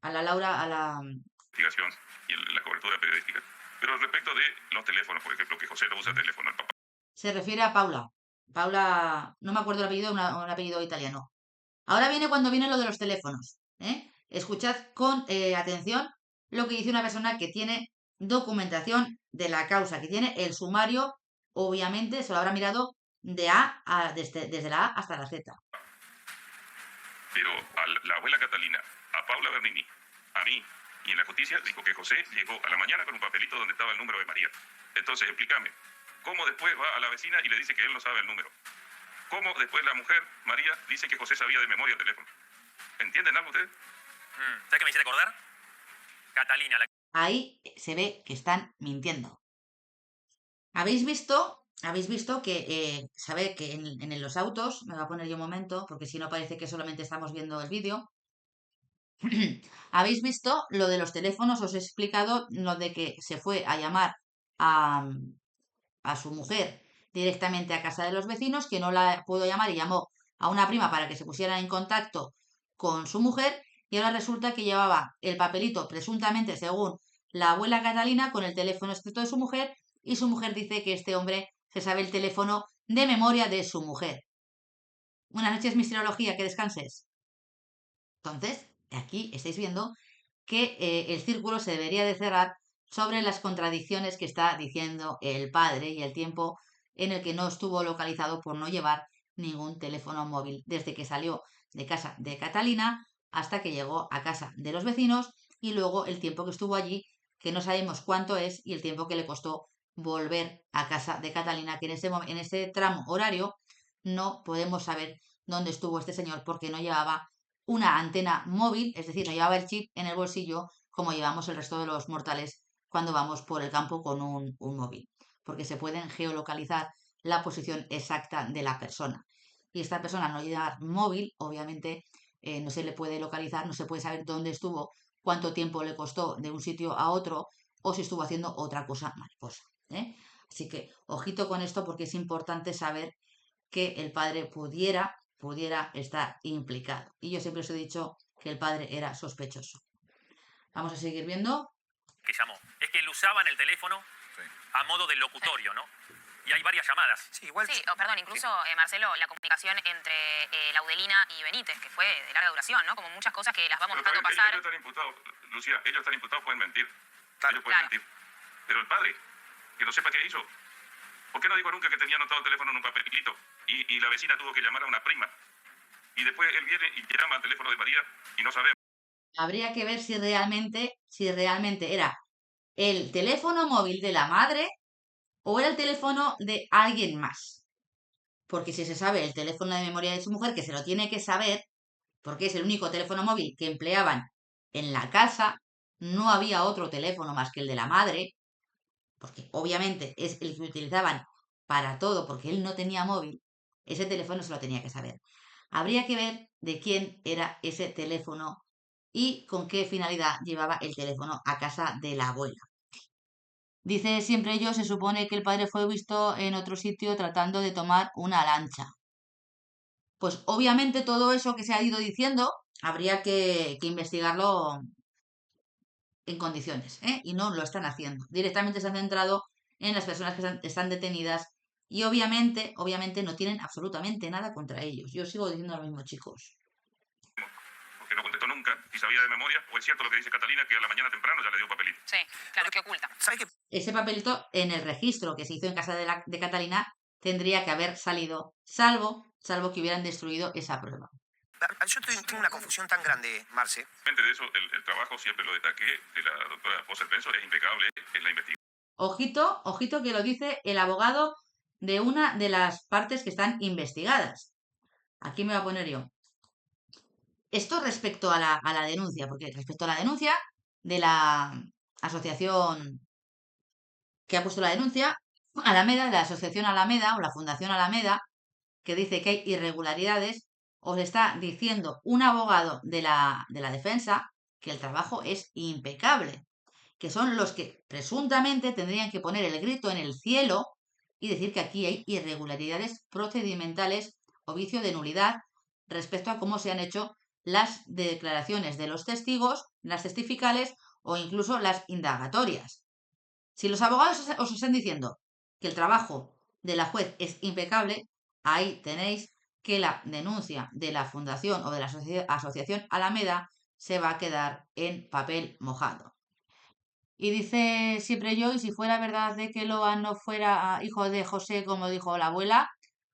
a la Laura, a la... Investigación y la cobertura periodística. Pero respecto de los teléfonos, por ejemplo, que José no usa teléfono, el papá. Se refiere a Paula. Paula, no me acuerdo el apellido, un apellido italiano. Ahora viene cuando viene lo de los teléfonos. Escuchad con atención lo que dice una persona que tiene documentación de la causa, que tiene el sumario, obviamente se lo habrá mirado desde la A hasta la Z. Pero a la abuela Catalina, a Paula Bernini, a mí y en la justicia dijo que José llegó a la mañana con un papelito donde estaba el número de María. Entonces, explícame, ¿cómo después va a la vecina y le dice que él no sabe el número? ¿Cómo después la mujer, María, dice que José sabía de memoria el teléfono? ¿Entienden algo ustedes? ¿Sabes qué me hiciste acordar? Catalina. Ahí se ve que están mintiendo. ¿Habéis visto habéis visto que, sabe que en los autos, me va a poner yo un momento, porque si no parece que solamente estamos viendo el vídeo. Habéis visto lo de los teléfonos, os he explicado lo de que se fue a llamar a, a su mujer directamente a casa de los vecinos, que no la pudo llamar y llamó a una prima para que se pusiera en contacto con su mujer y ahora resulta que llevaba el papelito, presuntamente según la abuela Catalina, con el teléfono escrito de su mujer y su mujer dice que este hombre se sabe el teléfono de memoria de su mujer. Buenas noches, misterología, que descanses. Entonces, aquí estáis viendo que el círculo se debería de cerrar sobre las contradicciones que está diciendo el padre y el tiempo en el que no estuvo localizado por no llevar ningún teléfono móvil desde que salió de casa de Catalina hasta que llegó a casa de los vecinos y luego el tiempo que estuvo allí, que no sabemos cuánto es, y el tiempo que le costó volver a casa de Catalina, que en ese tramo horario no podemos saber dónde estuvo este señor porque no llevaba una antena móvil, es decir, no llevaba el chip en el bolsillo como llevamos el resto de los mortales cuando vamos por el campo con un móvil, porque se pueden geolocalizar la posición exacta de la persona. Y esta persona no lleva móvil, obviamente no se le puede localizar, no se puede saber dónde estuvo, cuánto tiempo le costó de un sitio a otro o si estuvo haciendo otra cosa mariposa. Así que ojito con esto porque es importante saber que el padre pudiera estar implicado. Y yo siempre os he dicho que el padre era sospechoso. Vamos a seguir viendo. Que llamó. Es que él usaban el teléfono a modo de locutorio, ¿no? Y hay varias llamadas. Sí, igual. Sí, perdón, incluso, Marcelo, la comunicación entre Laudelina y Benítez, que fue de larga duración, ¿no? Como muchas cosas que las vamos Pero dejando pasar. ellos están imputados, Lucía, ellos están imputados, pueden mentir. Claro, ellos pueden claro. mentir. Pero el padre, que no sepa qué hizo. ¿Por qué no dijo nunca que tenía anotado el teléfono en un papelito? Y la vecina tuvo que llamar a una prima. Y después él viene y llama al teléfono de María y no sabemos. Habría que ver si realmente era el teléfono móvil de la madre o era el teléfono de alguien más. Porque si se sabe el teléfono de memoria de su mujer, que se lo tiene que saber, porque es el único teléfono móvil que empleaban en la casa, no había otro teléfono más que el de la madre, porque obviamente es el que utilizaban para todo, porque él no tenía móvil, ese teléfono se lo tenía que saber. Habría que ver de quién era ese teléfono y con qué finalidad llevaba el teléfono a casa de la abuela. Dice siempre yo, se supone que el padre fue visto en otro sitio tratando de tomar una lancha. Pues obviamente todo eso que se ha ido diciendo habría que investigarlo en condiciones, y no lo están haciendo. Directamente se han centrado en las personas que están detenidas y obviamente no tienen absolutamente nada contra ellos. Yo sigo diciendo lo mismo, chicos. Porque no contestó nunca y sabía de memoria. O es cierto lo que dice Catalina, que a la mañana temprano ya le dio un papelito. Sí, claro, que oculta. ¿Sabes qué? Ese papelito en el registro que se hizo en casa de Catalina tendría que haber salido, salvo que hubieran destruido esa prueba. Yo tengo una confusión tan grande, Marce. De eso, el trabajo, siempre lo destaqué, de la doctora Poser Penso es impecable en la investigación. Ojito que lo dice el abogado de una de las partes que están investigadas. Aquí me voy a poner yo. Esto respecto a la denuncia, porque respecto a la denuncia de la asociación que ha puesto la denuncia, Alameda, de la asociación Alameda o la Fundación Alameda, que dice que hay irregularidades, os está diciendo un abogado de la defensa que el trabajo es impecable, que son los que presuntamente tendrían que poner el grito en el cielo y decir que aquí hay irregularidades procedimentales o vicio de nulidad respecto a cómo se han hecho las declaraciones de los testigos, las testificales o incluso las indagatorias. Si los abogados os están diciendo que el trabajo de la juez es impecable, ahí tenéis que la denuncia de la fundación o de la asociación Alameda se va a quedar en papel mojado. Y dice siempre yo, y si fuera verdad de que Loan no fuera hijo de José, como dijo la abuela,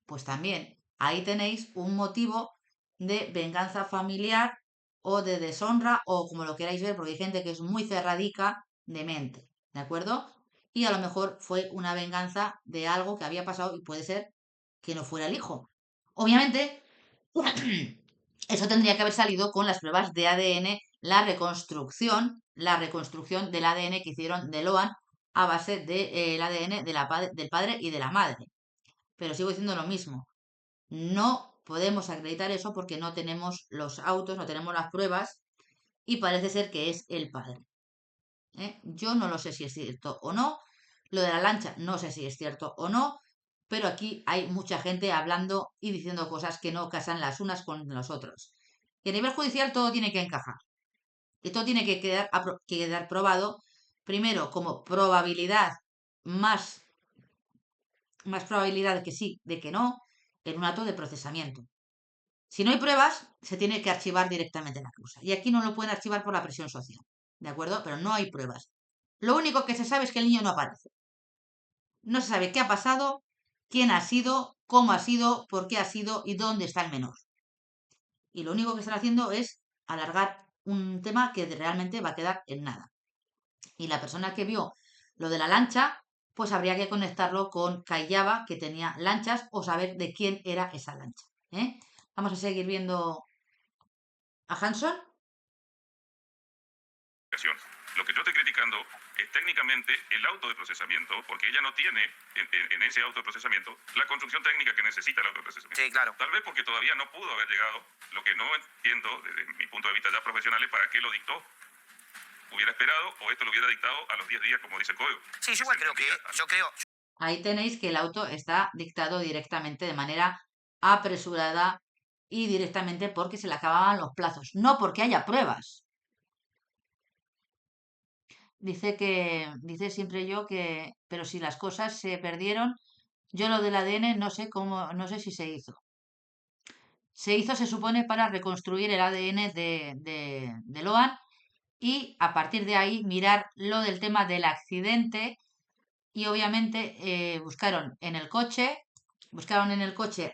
pues también ahí tenéis un motivo de venganza familiar o de deshonra o como lo queráis ver, porque hay gente que es muy cerradica de mente, ¿de acuerdo? Y a lo mejor fue una venganza de algo que había pasado y puede ser que no fuera el hijo. Obviamente, eso tendría que haber salido con las pruebas de ADN, la reconstrucción del ADN que hicieron de Loan a base del ADN del padre y de la madre. pero sigo diciendo lo mismo. No podemos acreditar eso porque no tenemos los autos, no tenemos las pruebas y parece ser que es el padre. Yo no lo sé si es cierto o no. Lo de la lancha no sé si es cierto o no, pero aquí hay mucha gente hablando y diciendo cosas que no casan las unas con los otros. Y a nivel judicial todo tiene que encajar. Y todo tiene que quedar probado, primero como probabilidad más, más probabilidad de que sí, de que no, en un acto de procesamiento. Si no hay pruebas, se tiene que archivar directamente la causa. Y aquí no lo pueden archivar por la presión social. ¿De acuerdo? Pero no hay pruebas. Lo único que se sabe es que el niño no aparece. No se sabe qué ha pasado, quién ha sido, cómo ha sido, por qué ha sido y dónde está el menor. Y lo único que están haciendo es alargar un tema que realmente va a quedar en nada. Y la persona que vio lo de la lancha, pues habría que conectarlo con Callaba, que tenía lanchas, o saber de quién era esa lancha. Vamos a seguir viendo a Hanson. Lo que yo estoy criticando es técnicamente el auto de procesamiento, porque ella no tiene en ese auto de procesamiento la construcción técnica que necesita el auto de procesamiento. Sí, claro. Tal vez porque todavía no pudo haber llegado, lo que no entiendo desde mi punto de vista ya profesional es para qué lo dictó. Hubiera esperado o esto lo hubiera dictado a los 10 días, como dice el código. Sí, yo igual creo que, Ahí tenéis que el auto está dictado directamente de manera apresurada y directamente porque se le acababan los plazos, no porque haya pruebas. Dice siempre yo que, pero si las cosas se perdieron, yo lo del ADN no sé cómo, no sé si se hizo. Se hizo, se supone, para reconstruir el ADN de Loan y a partir de ahí mirar lo del tema del accidente y obviamente buscaron en el coche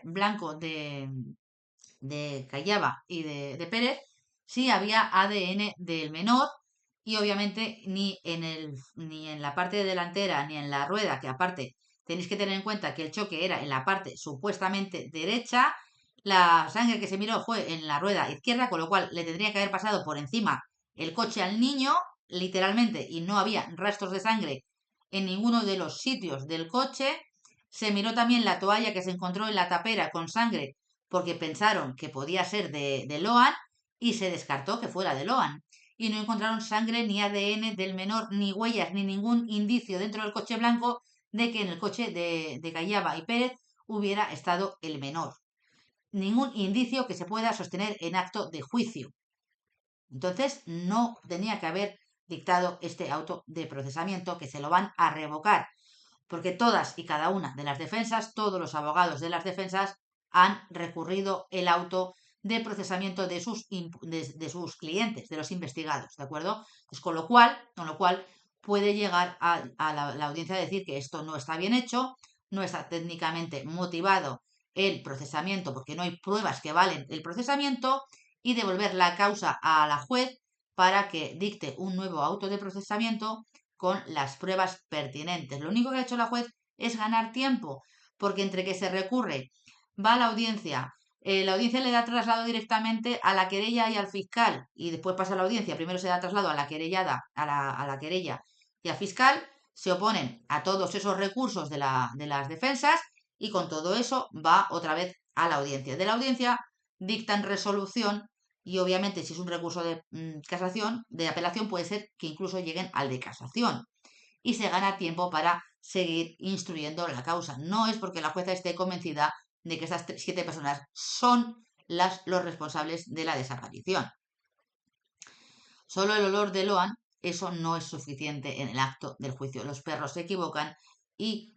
blanco de Callaba y de Pérez si había ADN del menor y obviamente ni en la parte delantera ni en la rueda, que aparte tenéis que tener en cuenta que el choque era en la parte supuestamente derecha, la sangre que se miró fue en la rueda izquierda, con lo cual le tendría que haber pasado por encima el coche al niño, literalmente, y no había rastros de sangre en ninguno de los sitios del coche. Se miró también la toalla que se encontró en la tapera con sangre porque pensaron que podía ser de Loan y se descartó que fuera de Loan. Y no encontraron sangre ni ADN del menor, ni huellas, ni ningún indicio dentro del coche blanco de que en el coche de Callaba y Pérez hubiera estado el menor. Ningún indicio que se pueda sostener en acto de juicio. Entonces, no tenía que haber dictado este auto de procesamiento, que se lo van a revocar, porque todas y cada una de las defensas, todos los abogados de las defensas han recurrido el auto de procesamiento de sus clientes, de los investigados, ¿de acuerdo? Pues con lo cual puede llegar a la audiencia a decir que esto no está bien hecho, no está técnicamente motivado el procesamiento porque no hay pruebas que valen el procesamiento y devolver la causa a la juez para que dicte un nuevo auto de procesamiento con las pruebas pertinentes. Lo único que ha hecho la juez es ganar tiempo, porque entre que se recurre, va a la audiencia le da traslado directamente a la querella y al fiscal, y después pasa a la audiencia, primero se da traslado a la querellada, a la querella y al fiscal, se oponen a todos esos recursos de las defensas, y con todo eso va otra vez a la audiencia. De la audiencia dictan resolución y obviamente si es un recurso de casación, de apelación, puede ser que incluso lleguen al de casación y se gana tiempo para seguir instruyendo la causa. No es porque la jueza esté convencida de que estas 7 personas son los responsables de la desaparición. Solo el olor de Loan, eso no es suficiente en el acto del juicio. Los perros se equivocan y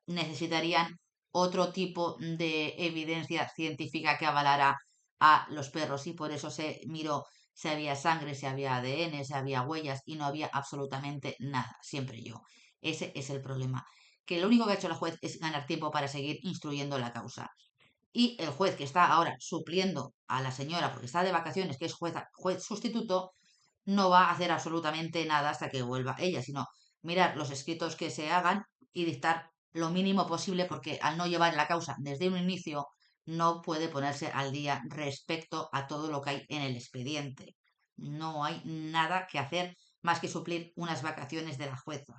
necesitarían otro tipo de evidencia científica que avalara a los perros y por eso se miró si había sangre, si había ADN, si había huellas y no había absolutamente nada, siempre yo. Ese es el problema, que lo único que ha hecho la juez es ganar tiempo para seguir instruyendo la causa. Y el juez que está ahora supliendo a la señora porque está de vacaciones, que es juez sustituto, no va a hacer absolutamente nada hasta que vuelva ella, sino mirar los escritos que se hagan y dictar lo mínimo posible porque al no llevar la causa desde un inicio no puede ponerse al día respecto a todo lo que hay en el expediente. No hay nada que hacer más que suplir unas vacaciones de la jueza.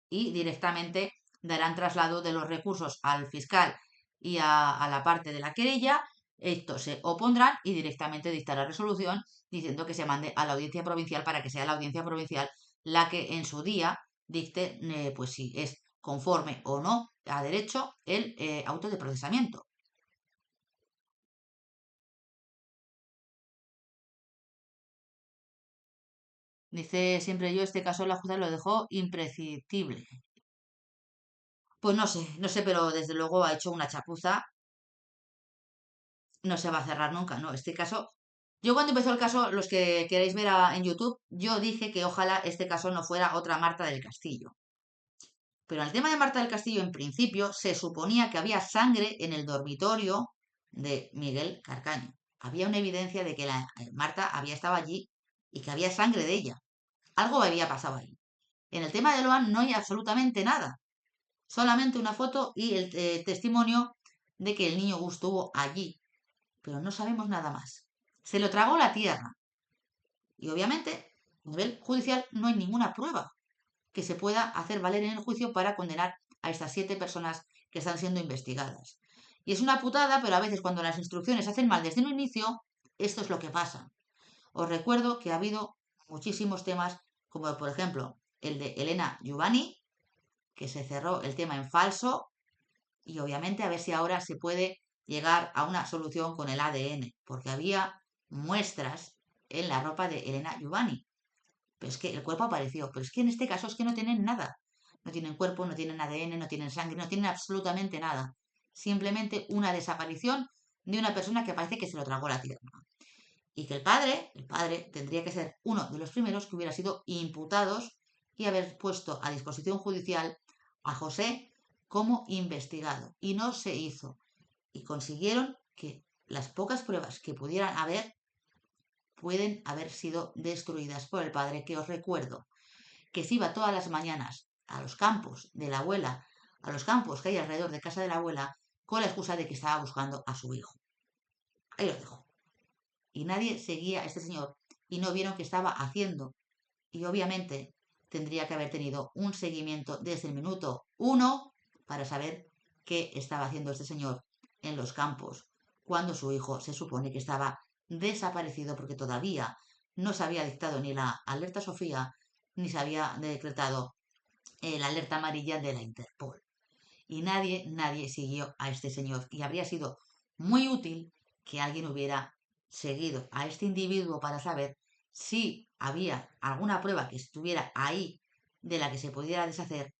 Y directamente darán traslado de los recursos al fiscal y a la parte de la querella. Estos se opondrán y directamente dictará resolución diciendo que se mande a la audiencia provincial para que sea la audiencia provincial la que en su día dicte pues si es conforme o no a derecho el auto de procesamiento. Dice siempre yo, este caso la jueza lo dejó imprescriptible. Pues no sé, pero desde luego ha hecho una chapuza, no se va a cerrar nunca, ¿no? Este caso, yo cuando empezó el caso, los que queráis ver en YouTube, yo dije que ojalá este caso no fuera otra Marta del Castillo. Pero en el tema de Marta del Castillo, en principio, se suponía que había sangre en el dormitorio de Miguel Carcaño. Había una evidencia de que Marta había estado allí y que había sangre de ella. Algo había pasado ahí. En el tema de Loan no hay absolutamente nada. Solamente una foto y el testimonio de que el niño estuvo allí. Pero no sabemos nada más. Se lo tragó la tierra. Y obviamente, a nivel judicial no hay ninguna prueba que se pueda hacer valer en el juicio para condenar a estas 7 personas que están siendo investigadas. Y es una putada, pero a veces cuando las instrucciones se hacen mal desde un inicio, esto es lo que pasa. Os recuerdo que ha habido muchísimos temas, como por ejemplo el de Elena Giovanni, que se cerró el tema en falso, y obviamente a ver si ahora se puede llegar a una solución con el ADN, porque había muestras en la ropa de Elena Giovanni. Pero es que el cuerpo apareció, pero es que en este caso es que no tienen nada. No tienen cuerpo, no tienen ADN, no tienen sangre, no tienen absolutamente nada. Simplemente una desaparición de una persona que parece que se lo tragó la tierra. Y que el padre tendría que ser uno de los primeros que hubiera sido imputados y haber puesto a disposición judicial a José como investigado. Y no se hizo. Y consiguieron que las pocas pruebas que pudieran haber pueden haber sido destruidas por el padre, que os recuerdo que se iba todas las mañanas a los campos de la abuela, a los campos que hay alrededor de casa de la abuela, con la excusa de que estaba buscando a su hijo. Ahí lo dejo. Y nadie seguía a este señor y no vieron qué estaba haciendo. Y obviamente tendría que haber tenido un seguimiento desde el minuto 1 para saber qué estaba haciendo este señor en los campos, cuando su hijo se supone que estaba desaparecido porque todavía no se había dictado ni la alerta Sofía ni se había decretado la alerta amarilla de la Interpol. Y nadie siguió a este señor. Y habría sido muy útil que alguien hubiera seguido a este individuo para saber si había alguna prueba que estuviera ahí de la que se pudiera deshacer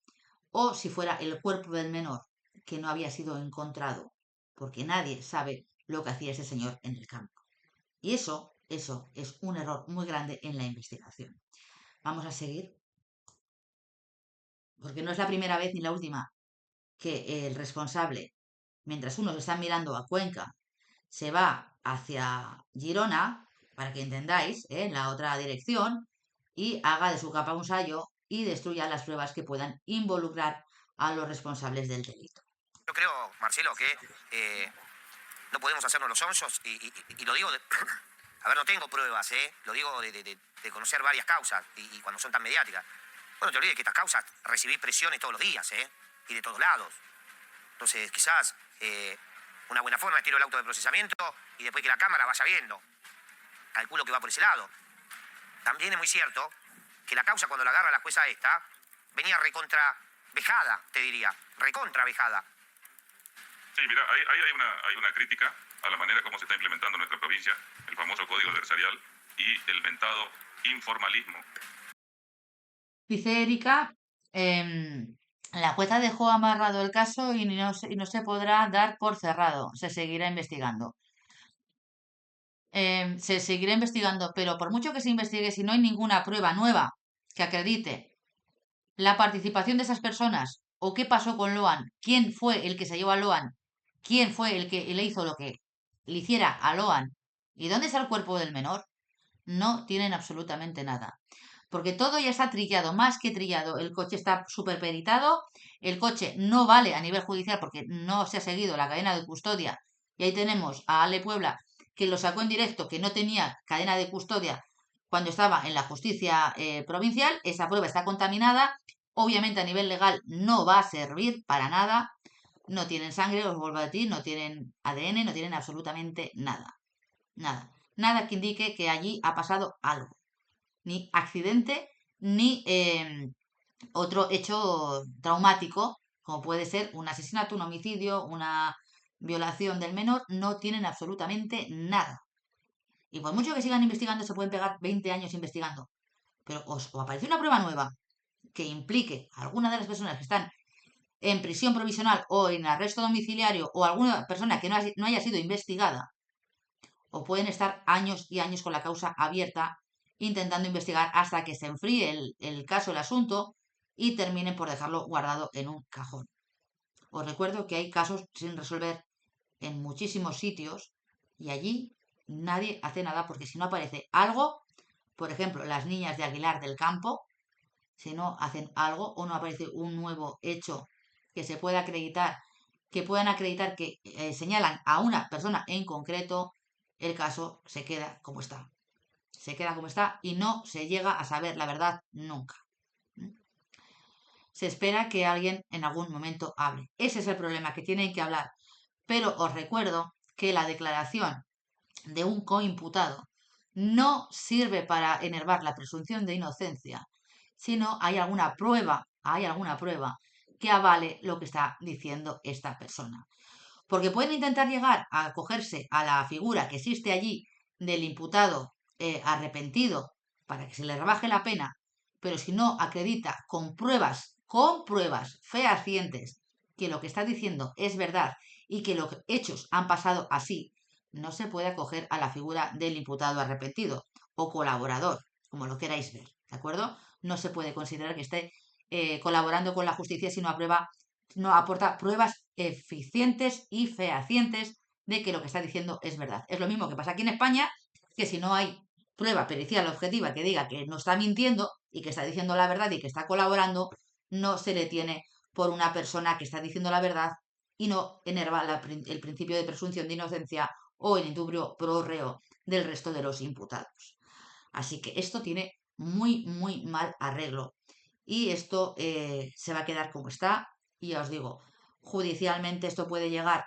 o si fuera el cuerpo del menor que no había sido encontrado, porque nadie sabe lo que hacía ese señor en el campo. Y eso es un error muy grande en la investigación. Vamos a seguir, porque no es la primera vez ni la última que el responsable, mientras unos están mirando a Cuenca, se va hacia Girona, para que entendáis, en la otra dirección, y haga de su capa un sayo y destruya las pruebas que puedan involucrar a los responsables del delito. Yo creo, Marcelo, que no podemos hacernos los sonsos y lo digo de... A ver, no tengo pruebas, lo digo de conocer varias causas y cuando son tan mediáticas. Bueno, te olvides que estas causas recibí presiones todos los días, y de todos lados. Entonces, quizás una buena forma es tiro el auto de procesamiento y después que la cámara vaya viendo. Calculo que va por ese lado. También es muy cierto que la causa, cuando la agarra la jueza esta, venía recontra vejada, te diría. Recontra vejada. Sí, mira, hay una crítica a la manera como se está implementando en nuestra provincia el famoso código adversarial y el mentado informalismo. Dice Erika, la jueza dejó amarrado el caso y no se podrá dar por cerrado, se seguirá investigando. Se seguirá investigando, pero por mucho que se investigue, si no hay ninguna prueba nueva que acredite la participación de esas personas o qué pasó con Loan, quién fue el que se llevó a Loan, quién fue el que le hizo lo que le hiciera a Loan y dónde está el cuerpo del menor, no tienen absolutamente nada. Porque todo ya está trillado, más que trillado. El coche está súper peritado, el coche no vale a nivel judicial porque no se ha seguido la cadena de custodia. Y ahí tenemos a Ale Puebla, que lo sacó en directo, que no tenía cadena de custodia cuando estaba en la justicia provincial. Esa prueba está contaminada Obviamente a nivel legal no va a servir para nada. No tienen sangre, os vuelvo a decir, no tienen ADN, no tienen absolutamente nada. Nada. Nada que indique que allí ha pasado algo. Ni accidente, ni otro hecho traumático, como puede ser un asesinato, un homicidio, una violación del menor, no tienen absolutamente nada. Y por mucho que sigan investigando, se pueden pegar 20 años investigando. Pero o aparece una prueba nueva que implique a alguna de las personas que están en prisión provisional o en arresto domiciliario o alguna persona que no haya sido investigada, o pueden estar años y años con la causa abierta intentando investigar hasta que se enfríe el caso, el asunto y terminen por dejarlo guardado en un cajón. Os recuerdo que hay casos sin resolver en muchísimos sitios y allí nadie hace nada porque si no aparece algo, por ejemplo, las niñas de Aguilar del Campo, si no hacen algo o no aparece un nuevo hecho que se pueda acreditar, que puedan acreditar que señalan a una persona en concreto, el caso se queda como está. Se queda como está y no se llega a saber la verdad nunca. Se espera que alguien en algún momento hable. Ese es el problema, que tienen que hablar. Pero os recuerdo que la declaración de un coimputado no sirve para enervar la presunción de inocencia, sino hay alguna prueba que avale lo que está diciendo esta persona. Porque pueden intentar llegar a acogerse a la figura que existe allí del imputado arrepentido para que se le rebaje la pena, pero si no acredita con pruebas fehacientes que lo que está diciendo es verdad y que los hechos han pasado así, no se puede acoger a la figura del imputado arrepentido o colaborador, como lo queráis ver, ¿de acuerdo? No se puede considerar que esté colaborando con la justicia si no aporta pruebas eficientes y fehacientes de que lo que está diciendo es verdad. Es lo mismo que pasa aquí en España, que si no hay prueba pericial objetiva que diga que no está mintiendo y que está diciendo la verdad y que está colaborando, no se le tiene por una persona que está diciendo la verdad y no enerva el principio de presunción de inocencia o el indubio pro reo del resto de los imputados. Así que esto tiene muy, muy mal arreglo y esto se va a quedar como está. Y ya os digo, judicialmente esto puede llegar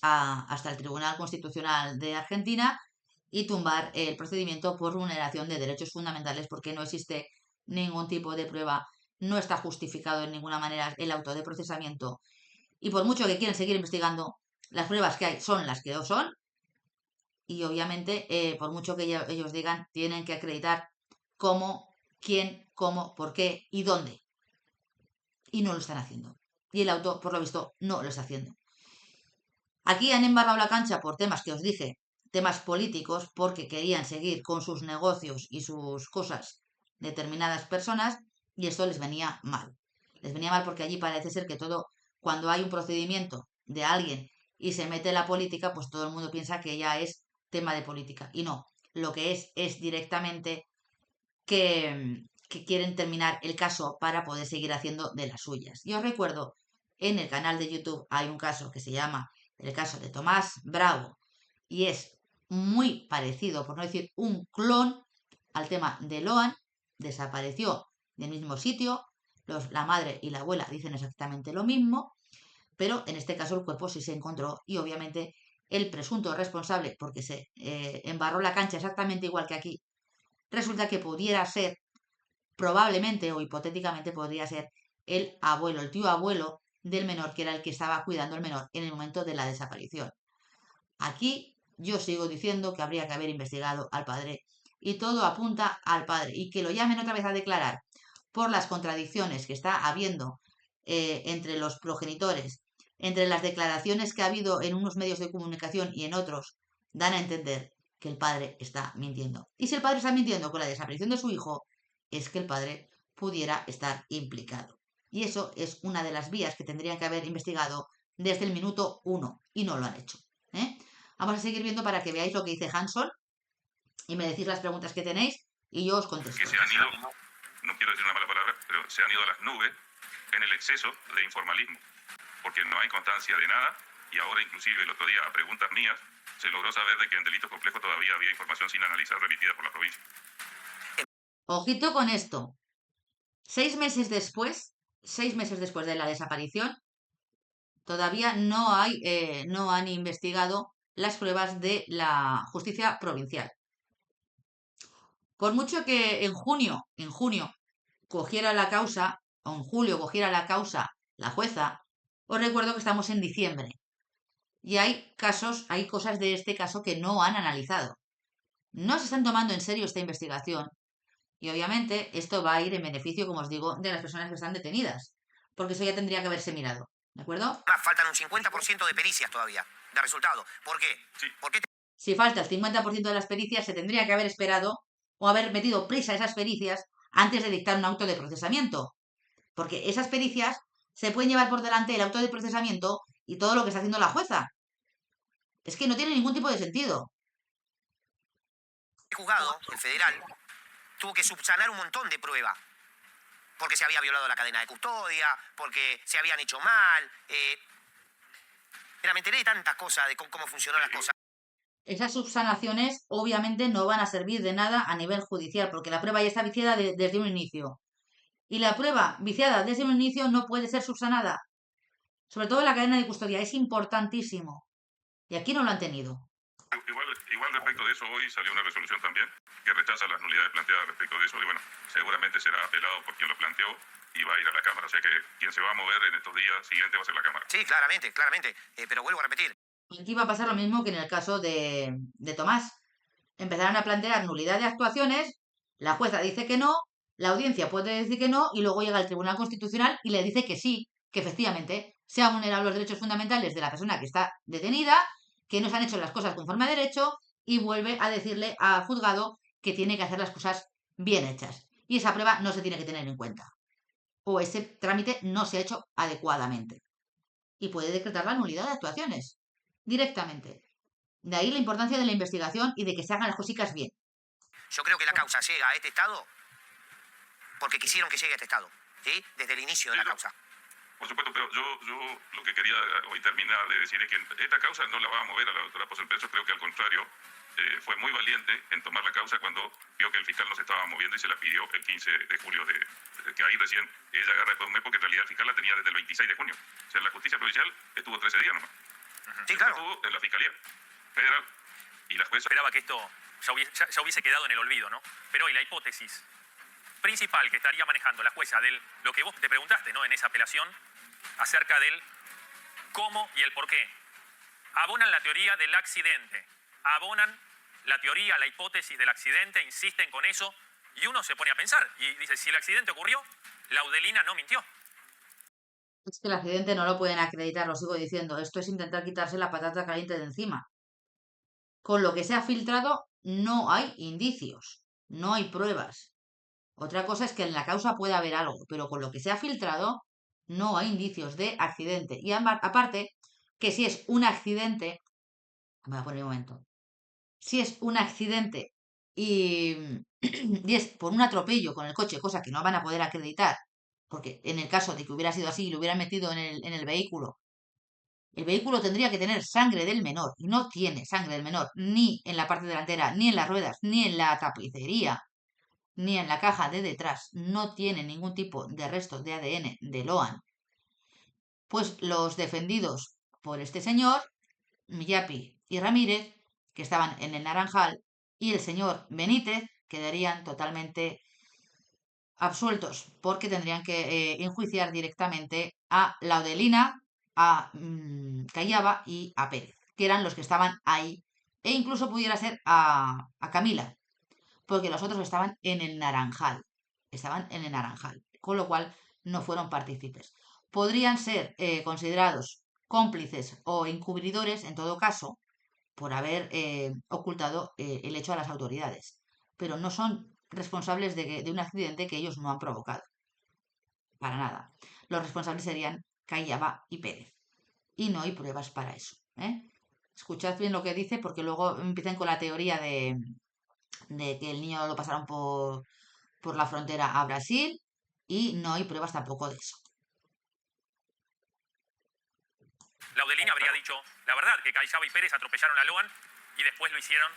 hasta el Tribunal Constitucional de Argentina y tumbar el procedimiento por vulneración de derechos fundamentales porque no existe ningún tipo de prueba, no está justificado en ninguna manera el auto de procesamiento y por mucho que quieran seguir investigando, las pruebas que hay son las que son y obviamente por mucho que ellos digan, tienen que acreditar cómo, quién, cómo, por qué y dónde. Y no lo están haciendo. Y el auto, por lo visto, no lo está haciendo. Aquí han embarrado la cancha por temas que os dije, temas políticos, porque querían seguir con sus negocios y sus cosas determinadas personas y esto les venía mal. Les venía mal porque allí parece ser que todo, cuando hay un procedimiento de alguien y se mete la política, pues todo el mundo piensa que ya es tema de política. Y no, lo que es directamente que quieren terminar el caso para poder seguir haciendo de las suyas. Y os recuerdo, en el canal de YouTube hay un caso que se llama el caso de Tomás Bravo y es muy parecido, por no decir un clon, al tema de Loan. Desapareció del mismo sitio, la madre y la abuela dicen exactamente lo mismo, pero en este caso el cuerpo sí se encontró y obviamente el presunto responsable, porque se embarró la cancha exactamente igual que aquí, resulta que pudiera ser, probablemente o hipotéticamente podría ser el abuelo, el tío abuelo del menor, que era el que estaba cuidando al menor en el momento de la desaparición. Aquí yo sigo diciendo que habría que haber investigado al padre y todo apunta al padre y que lo llamen otra vez a declarar por las contradicciones que está habiendo entre los progenitores, entre las declaraciones que ha habido en unos medios de comunicación y en otros, dan a entender que el padre está mintiendo. Y si el padre está mintiendo con la desaparición de su hijo, es que el padre pudiera estar implicado. Y eso es una de las vías que tendrían que haber investigado desde el minuto 1 y no lo han hecho. Vamos a seguir viendo para que veáis lo que dice Hanson y me decís las preguntas que tenéis y yo os contesto. Que se han ido, no quiero decir una mala palabra, pero se han ido a las nubes en el exceso de informalismo, porque no hay constancia de nada y ahora inclusive el otro día a preguntas mías se logró saber de que en delitos complejos todavía había información sin analizar remitida por la provincia. Ojito con esto. 6 meses después de la desaparición, todavía no han investigado las pruebas de la justicia provincial. Por mucho que en junio cogiera la causa, o en julio cogiera la causa la jueza, os recuerdo que estamos en diciembre y hay cosas de este caso que no han analizado. No se están tomando en serio esta investigación y obviamente esto va a ir en beneficio, como os digo, de las personas que están detenidas, porque eso ya tendría que haberse mirado, ¿de acuerdo? Faltan un 50% de pericias todavía, de resultado. ¿Por qué? Sí. ¿Por qué Si falta el 50% de las pericias, se tendría que haber esperado o haber metido prisa a esas pericias antes de dictar un auto de procesamiento, porque esas pericias se pueden llevar por delante el auto de procesamiento y todo lo que está haciendo la jueza. Es que no tiene ningún tipo de sentido. el juzgado, el federal, tuvo que subsanar un montón de pruebas? Porque se había violado la cadena de custodia, porque se habían hecho mal. Mira, me enteré de tantas cosas, de cómo funcionan las cosas. Esas subsanaciones obviamente no van a servir de nada a nivel judicial, porque la prueba ya está viciada desde un inicio. Y la prueba viciada desde un inicio no puede ser subsanada. Sobre todo en la cadena de custodia, es importantísimo. Y aquí no lo han tenido. Igual respecto de eso, hoy salió una resolución también que rechaza las nulidades planteadas respecto de eso y bueno, seguramente será apelado por quien lo planteó y va a ir a la Cámara. O sea que quien se va a mover en estos días siguientes va a ser la Cámara. Sí, claramente. Pero vuelvo a repetir. Aquí va a pasar lo mismo que en el caso de Tomás. Empezarán a plantear nulidad de actuaciones, la jueza dice que no, la audiencia puede decir que no y luego llega el Tribunal Constitucional y le dice que sí, que efectivamente se han vulnerado los derechos fundamentales de la persona que está detenida, que no se han hecho las cosas conforme a derecho y vuelve a decirle al juzgado que tiene que hacer las cosas bien hechas. Y esa prueba no se tiene que tener en cuenta. O ese trámite no se ha hecho adecuadamente. Y puede decretar la nulidad de actuaciones directamente. De ahí la importancia de la investigación y de que se hagan las cositas bien. Yo creo que la causa llega a este estado porque quisieron que llegue a este estado, ¿sí? Desde el inicio de la causa. Por supuesto, pero yo lo que quería hoy terminar de decir es que esta causa no la va a mover a la doctora Posel Penso, creo que al contrario, fue muy valiente en tomar la causa cuando vio que el fiscal no se estaba moviendo y se la pidió el 15 de julio, que ahí recién ella agarra después de un mes porque en realidad el fiscal la tenía desde el 26 de junio. O sea, la justicia provincial estuvo 13 días nomás. Sí, claro. Estuvo en la fiscalía federal y la jueza... Esperaba que esto ya hubiese quedado en el olvido, ¿no? Pero hoy la hipótesis principal que estaría manejando la jueza de lo que vos te preguntaste, ¿no? En esa apelación, acerca del cómo y el por qué. Abonan la teoría del accidente, abonan la teoría, la hipótesis del accidente, insisten con eso, y uno se pone a pensar y dice, si el accidente ocurrió, Laudelina no mintió. Es que el accidente no lo pueden acreditar, lo sigo diciendo. Esto es intentar quitarse la patata caliente de encima. Con lo que se ha filtrado no hay indicios, no hay pruebas. Otra cosa es que en la causa puede haber algo, pero con lo que se ha filtrado no hay indicios de accidente. Y aparte, que si es un accidente, me voy a poner un momento, si es un accidente y, y es por un atropello con el coche, cosa que no van a poder acreditar, porque en el caso de que hubiera sido así y lo hubieran metido en el vehículo tendría que tener sangre del menor, y no tiene sangre del menor, ni en la parte delantera, ni en las ruedas, ni en la tapicería, ni en la caja de detrás. No tiene ningún tipo de restos de ADN de Loan. Pues los defendidos por este señor, Miyapi y Ramírez, que estaban en el Naranjal, y el señor Benítez, quedarían totalmente absueltos porque tendrían que enjuiciar directamente a Laudelina, a Cayaba y a Pérez, que eran los que estaban ahí, e incluso pudiera ser a Camila, porque los otros estaban en el Naranjal, con lo cual no fueron partícipes. Podrían ser considerados cómplices o encubridores, en todo caso, por haber ocultado el hecho a las autoridades, pero no son responsables de un accidente que ellos no han provocado. Para nada. Los responsables serían Cayaba y Pérez. Y no hay pruebas para eso. Escuchad bien lo que dice porque luego empiezan con la teoría de que el niño lo pasaron por la frontera a Brasil y no hay pruebas tampoco de eso. Laudelina habría dicho la verdad, que Cayaba y Pérez atropellaron a Loan y después lo hicieron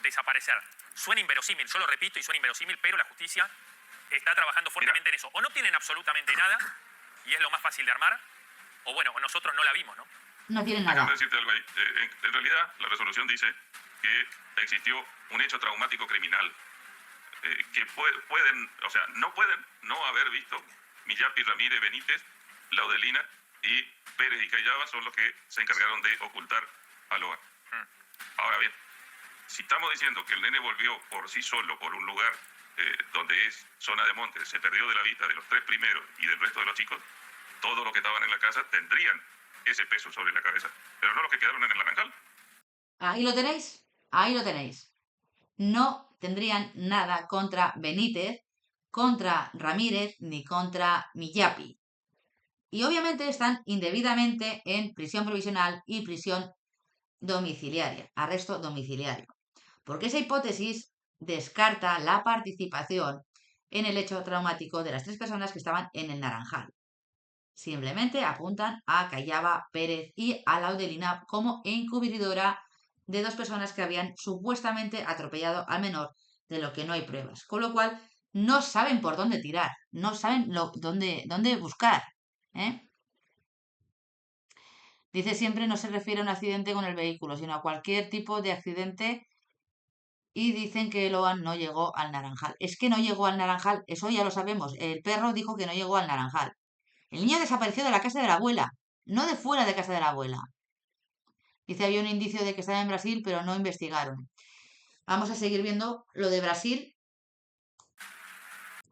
desaparecer. Suena inverosímil, yo lo repito y suena inverosímil, pero la justicia está trabajando fuertemente en eso. O no tienen absolutamente nada, y es lo más fácil de armar, o bueno, nosotros no la vimos, ¿no? No tienen Déjame nada. decirte algo ahí. En realidad, la resolución dice que existió un hecho traumático criminal que pueden, o sea, no pueden no haber visto Miyapi, Ramírez, Benítez, Laudelina y Pérez y Callaba son los que se encargaron de ocultar a Loa. Ahora bien, si estamos diciendo que el nene volvió por sí solo por un lugar donde es zona de monte, se perdió de la vista de los 3 primeros y del resto de los chicos, todos los que estaban en la casa tendrían ese peso sobre la cabeza, pero no los que quedaron en el Naranjal. Ahí lo tenéis. Ahí lo tenéis. No tendrían nada contra Benítez, contra Ramírez ni contra Miyapi. Y obviamente están indebidamente en prisión provisional y prisión domiciliaria, arresto domiciliario. Porque esa hipótesis descarta la participación en el hecho traumático de las 3 personas que estaban en el Naranjal. Simplemente apuntan a Callaba, Pérez y a Laudelina como encubridora de 2 personas que habían supuestamente atropellado al menor, de lo que no hay pruebas. Con lo cual, no saben por dónde tirar, no saben dónde buscar. Dice siempre no se refiere a un accidente con el vehículo, sino a cualquier tipo de accidente y dicen que Loan no llegó al Naranjal. Es que no llegó al Naranjal, eso ya lo sabemos. El perro dijo que no llegó al Naranjal. El niño desapareció de la casa de la abuela, no de fuera de casa de la abuela. Dice había un indicio de que estaba en Brasil, pero no investigaron. Vamos a seguir viendo lo de Brasil,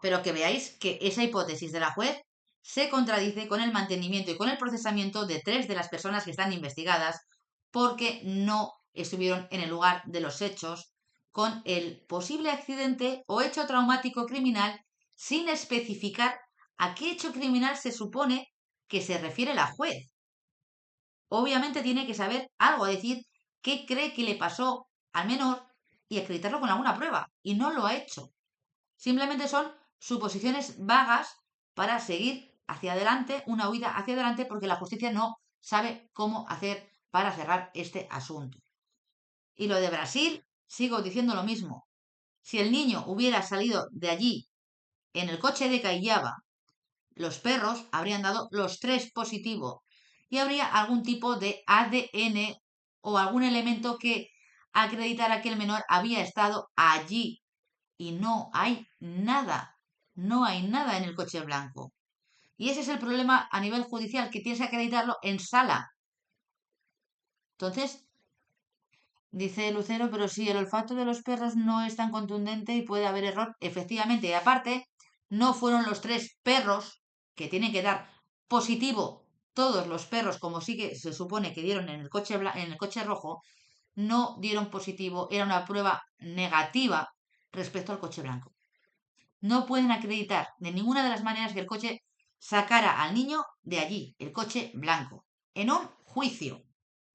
pero que veáis que esa hipótesis de la juez se contradice con el mantenimiento y con el procesamiento de 3 de las personas que están investigadas porque no estuvieron en el lugar de los hechos con el posible accidente o hecho traumático criminal sin especificar a qué hecho criminal se supone que se refiere la juez. Obviamente tiene que saber algo, decir qué cree que le pasó al menor y acreditarlo con alguna prueba. Y no lo ha hecho. Simplemente son suposiciones vagas para seguir hacia adelante, una huida hacia adelante, porque la justicia no sabe cómo hacer para cerrar este asunto. Y lo de Brasil, sigo diciendo lo mismo. Si el niño hubiera salido de allí en el coche de Callaba, los perros habrían dado los 3 positivos y habría algún tipo de ADN o algún elemento que acreditara que el menor había estado allí. Y no hay nada, no hay nada en el coche blanco. Y ese es el problema a nivel judicial, que tienes que acreditarlo en sala. Entonces, dice Lucero, pero si el olfato de los perros no es tan contundente y puede haber error, efectivamente. Y aparte, no fueron los 3 perros que tienen que dar positivo, todos los perros, como sí que se supone que dieron en el coche rojo, no dieron positivo, era una prueba negativa respecto al coche blanco. No pueden acreditar de ninguna de las maneras que el coche sacara al niño de allí, el coche blanco, en un juicio,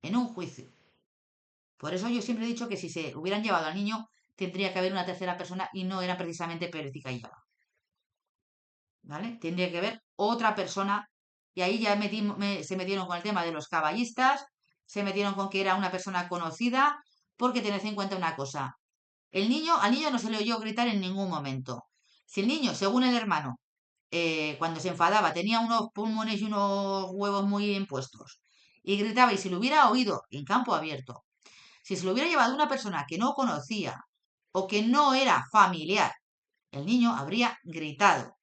en un juicio. Por eso yo siempre he dicho que si se hubieran llevado al niño, tendría que haber una tercera persona y no era precisamente Pérez y Callaba. ¿Vale? Tendría que haber otra persona y ahí ya se metieron con el tema de los caballistas, se metieron con que era una persona conocida, porque tened en cuenta una cosa. Al niño no se le oyó gritar en ningún momento. Si el niño, según el hermano, cuando se enfadaba tenía unos pulmones y unos huevos muy impuestos y gritaba y si lo hubiera oído en campo abierto, si se lo hubiera llevado una persona que no conocía o que no era familiar, el niño habría gritado,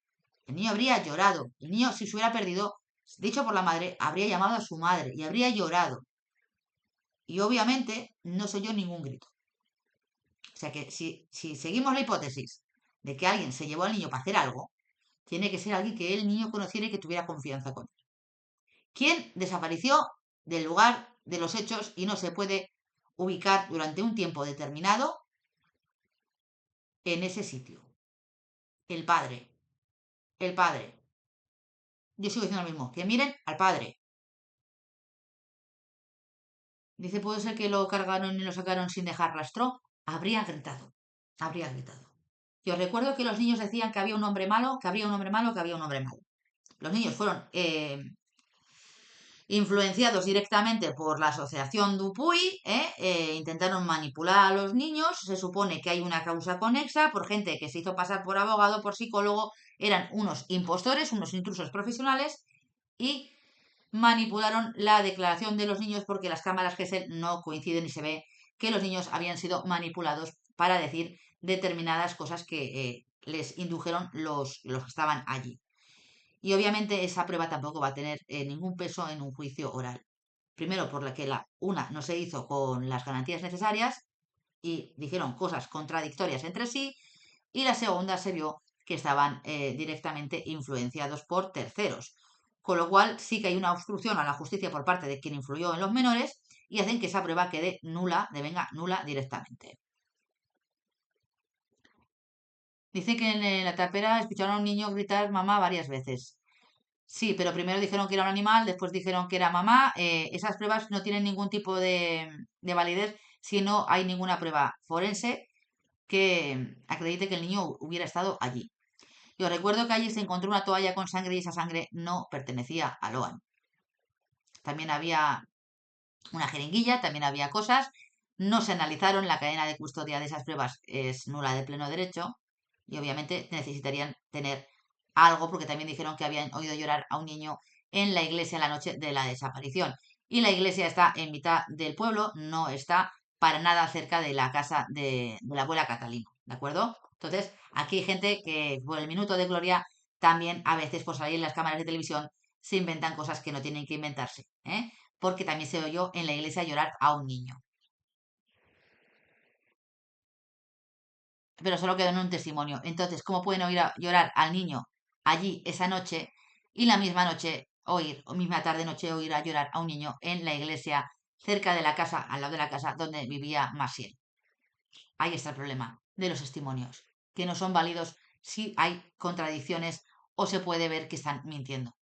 el niño habría llorado, el niño si se hubiera perdido, dicho por la madre, habría llamado a su madre y habría llorado. Y obviamente no se oyó ningún grito. O sea que si seguimos la hipótesis de que alguien se llevó al niño para hacer algo, tiene que ser alguien que el niño conociera y que tuviera confianza con él. ¿Quién desapareció del lugar de los hechos y no se puede ubicar durante un tiempo determinado en ese sitio? El padre. El padre. Yo sigo diciendo lo mismo. Que miren al padre. Dice, puede ser que lo cargaron y lo sacaron sin dejar rastro. Habría gritado. Habría gritado. Y os recuerdo que los niños decían que había un hombre malo, que había un hombre malo, que había un hombre malo. Los niños fueron influenciados directamente por la asociación Dupuy, intentaron manipular a los niños. Se supone que hay una causa conexa por gente que se hizo pasar por abogado, por psicólogo, eran unos impostores, unos intrusos profesionales y manipularon la declaración de los niños porque las cámaras GESEL no coinciden y se ve que los niños habían sido manipulados para decir determinadas cosas que les indujeron los que estaban allí. Y obviamente esa prueba tampoco va a tener ningún peso en un juicio oral. Primero, por la que una no se hizo con las garantías necesarias y dijeron cosas contradictorias entre sí. Y la segunda se vio que estaban directamente influenciados por terceros. Con lo cual sí que hay una obstrucción a la justicia por parte de quien influyó en los menores y hacen que esa prueba quede nula, devenga nula directamente. Dice que en la tapera escucharon a un niño gritar mamá varias veces. Sí, pero primero dijeron que era un animal, después dijeron que era mamá. Esas pruebas no tienen ningún tipo de validez si no hay ninguna prueba forense que acredite que el niño hubiera estado allí. Y os recuerdo que allí se encontró una toalla con sangre y esa sangre no pertenecía a Loan. También había una jeringuilla, también había cosas. No se analizaron, la cadena de custodia de esas pruebas es nula de pleno derecho y obviamente necesitarían tener algo porque también dijeron que habían oído llorar a un niño en la iglesia la noche de la desaparición. Y la iglesia está en mitad del pueblo, no está para nada cerca de la casa de la abuela Catalina, ¿de acuerdo? Entonces, aquí hay gente que por el minuto de gloria también a veces por salir en las cámaras de televisión se inventan cosas que no tienen que inventarse, porque también se oyó en la iglesia llorar a un niño. Pero solo quedó en un testimonio. Entonces, ¿cómo pueden oír llorar al niño allí esa noche y la misma noche oír, o misma tarde-noche oír a llorar a un niño en la iglesia cerca de la casa, al lado de la casa donde vivía Maciel? Ahí está el problema de los testimonios, que no son válidos si hay contradicciones o se puede ver que están mintiendo.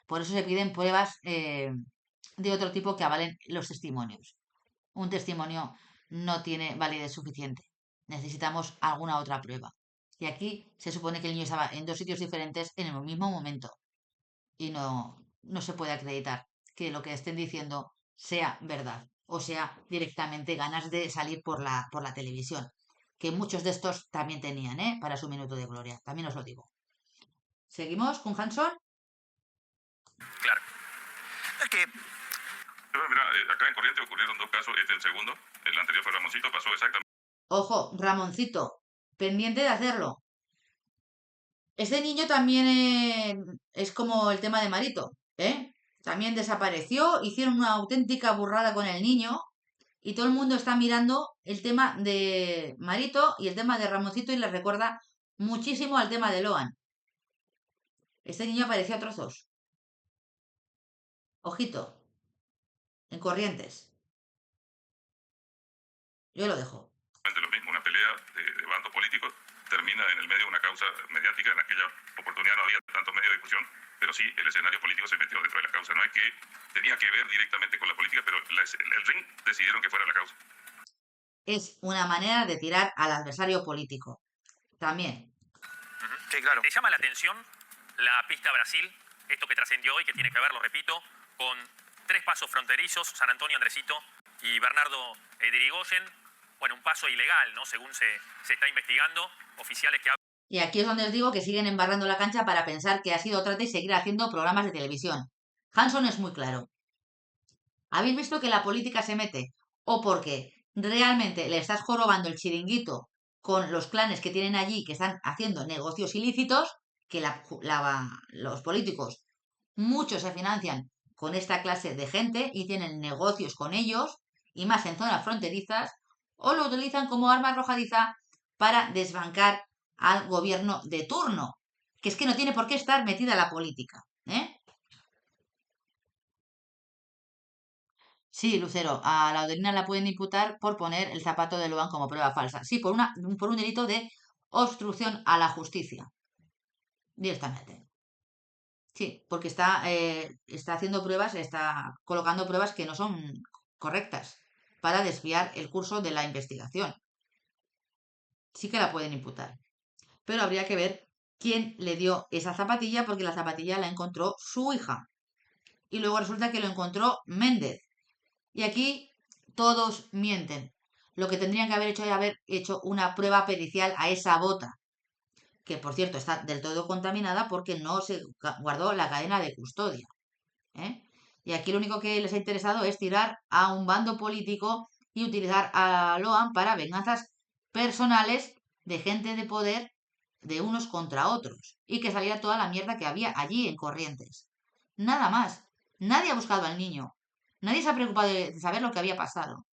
Por eso se piden pruebas de otro tipo que avalen los testimonios. Un testimonio no tiene validez suficiente. Necesitamos alguna otra prueba. Y aquí se supone que el niño estaba en dos sitios diferentes en el mismo momento. Y no se puede acreditar que lo que estén diciendo sea verdad. O sea, directamente ganas de salir por la televisión. Que muchos de estos también tenían, para su minuto de gloria. También os lo digo. ¿Seguimos con Hanson? Claro. Es que Pero mira, acá en Corrientes ocurrieron dos casos, este el segundo, el anterior fue Ramoncito, pasó exactamente Ojo, Ramoncito, pendiente de hacerlo. Este niño también es como el tema de Marito, ¿eh? También desapareció, hicieron una auténtica burrada con el niño y todo el mundo está mirando el tema de Marito y el tema de Ramoncito y le recuerda muchísimo al tema de Loan. Este niño apareció a trozos. Ojito, en Corrientes. Yo lo dejo. lo mismo, una pelea de bandos políticos termina en el medio de una causa mediática. En aquella oportunidad no había tantos medios de difusión, pero sí el escenario político se metió dentro de la causa. No es que tenía que ver directamente con la política, pero el ring decidieron que fuera la causa. Es una manera de tirar al adversario político. También. sí, claro. ¿Te llama la atención la pista Brasil? Esto que trascendió hoy, que tiene que ver, lo repito, con 3 pasos fronterizos, San Antonio, Andresito y Bernardo de Irigoyen. Bueno, un paso ilegal, ¿no? Según se está investigando, oficiales que hablan. Y aquí es donde os digo que siguen embarrando la cancha para pensar que ha sido trata y seguir haciendo programas de televisión. Hanson es muy claro. ¿Habéis visto que la política se mete? O porque realmente le estás jorobando el chiringuito con los clanes que tienen allí, que están haciendo negocios ilícitos, que los políticos, muchos se financian con esta clase de gente y tienen negocios con ellos, y más en zonas fronterizas, o lo utilizan como arma arrojadiza para desbancar al gobierno de turno, que es que no tiene por qué estar metida la política. Sí, Lucero, a la Adelina la pueden imputar por poner el zapato de Loan como prueba falsa. Sí, por un delito de obstrucción a la justicia. Directamente. Sí, porque está haciendo pruebas, está colocando pruebas que no son correctas para desviar el curso de la investigación. Sí que la pueden imputar. Pero habría que ver quién le dio esa zapatilla porque la zapatilla la encontró su hija. y luego resulta que lo encontró Méndez. Y aquí todos mienten. Lo que tendrían que haber hecho es haber hecho una prueba pericial a esa bota, que por cierto está del todo contaminada porque no se guardó la cadena de custodia. ¿Eh? Y aquí lo único que les ha interesado es tirar a un bando político y utilizar a Loan para venganzas personales de gente de poder de unos contra otros y que saliera toda la mierda que había allí en Corrientes. Nada más. Nadie ha buscado al niño. Nadie se ha preocupado de saber lo que había pasado.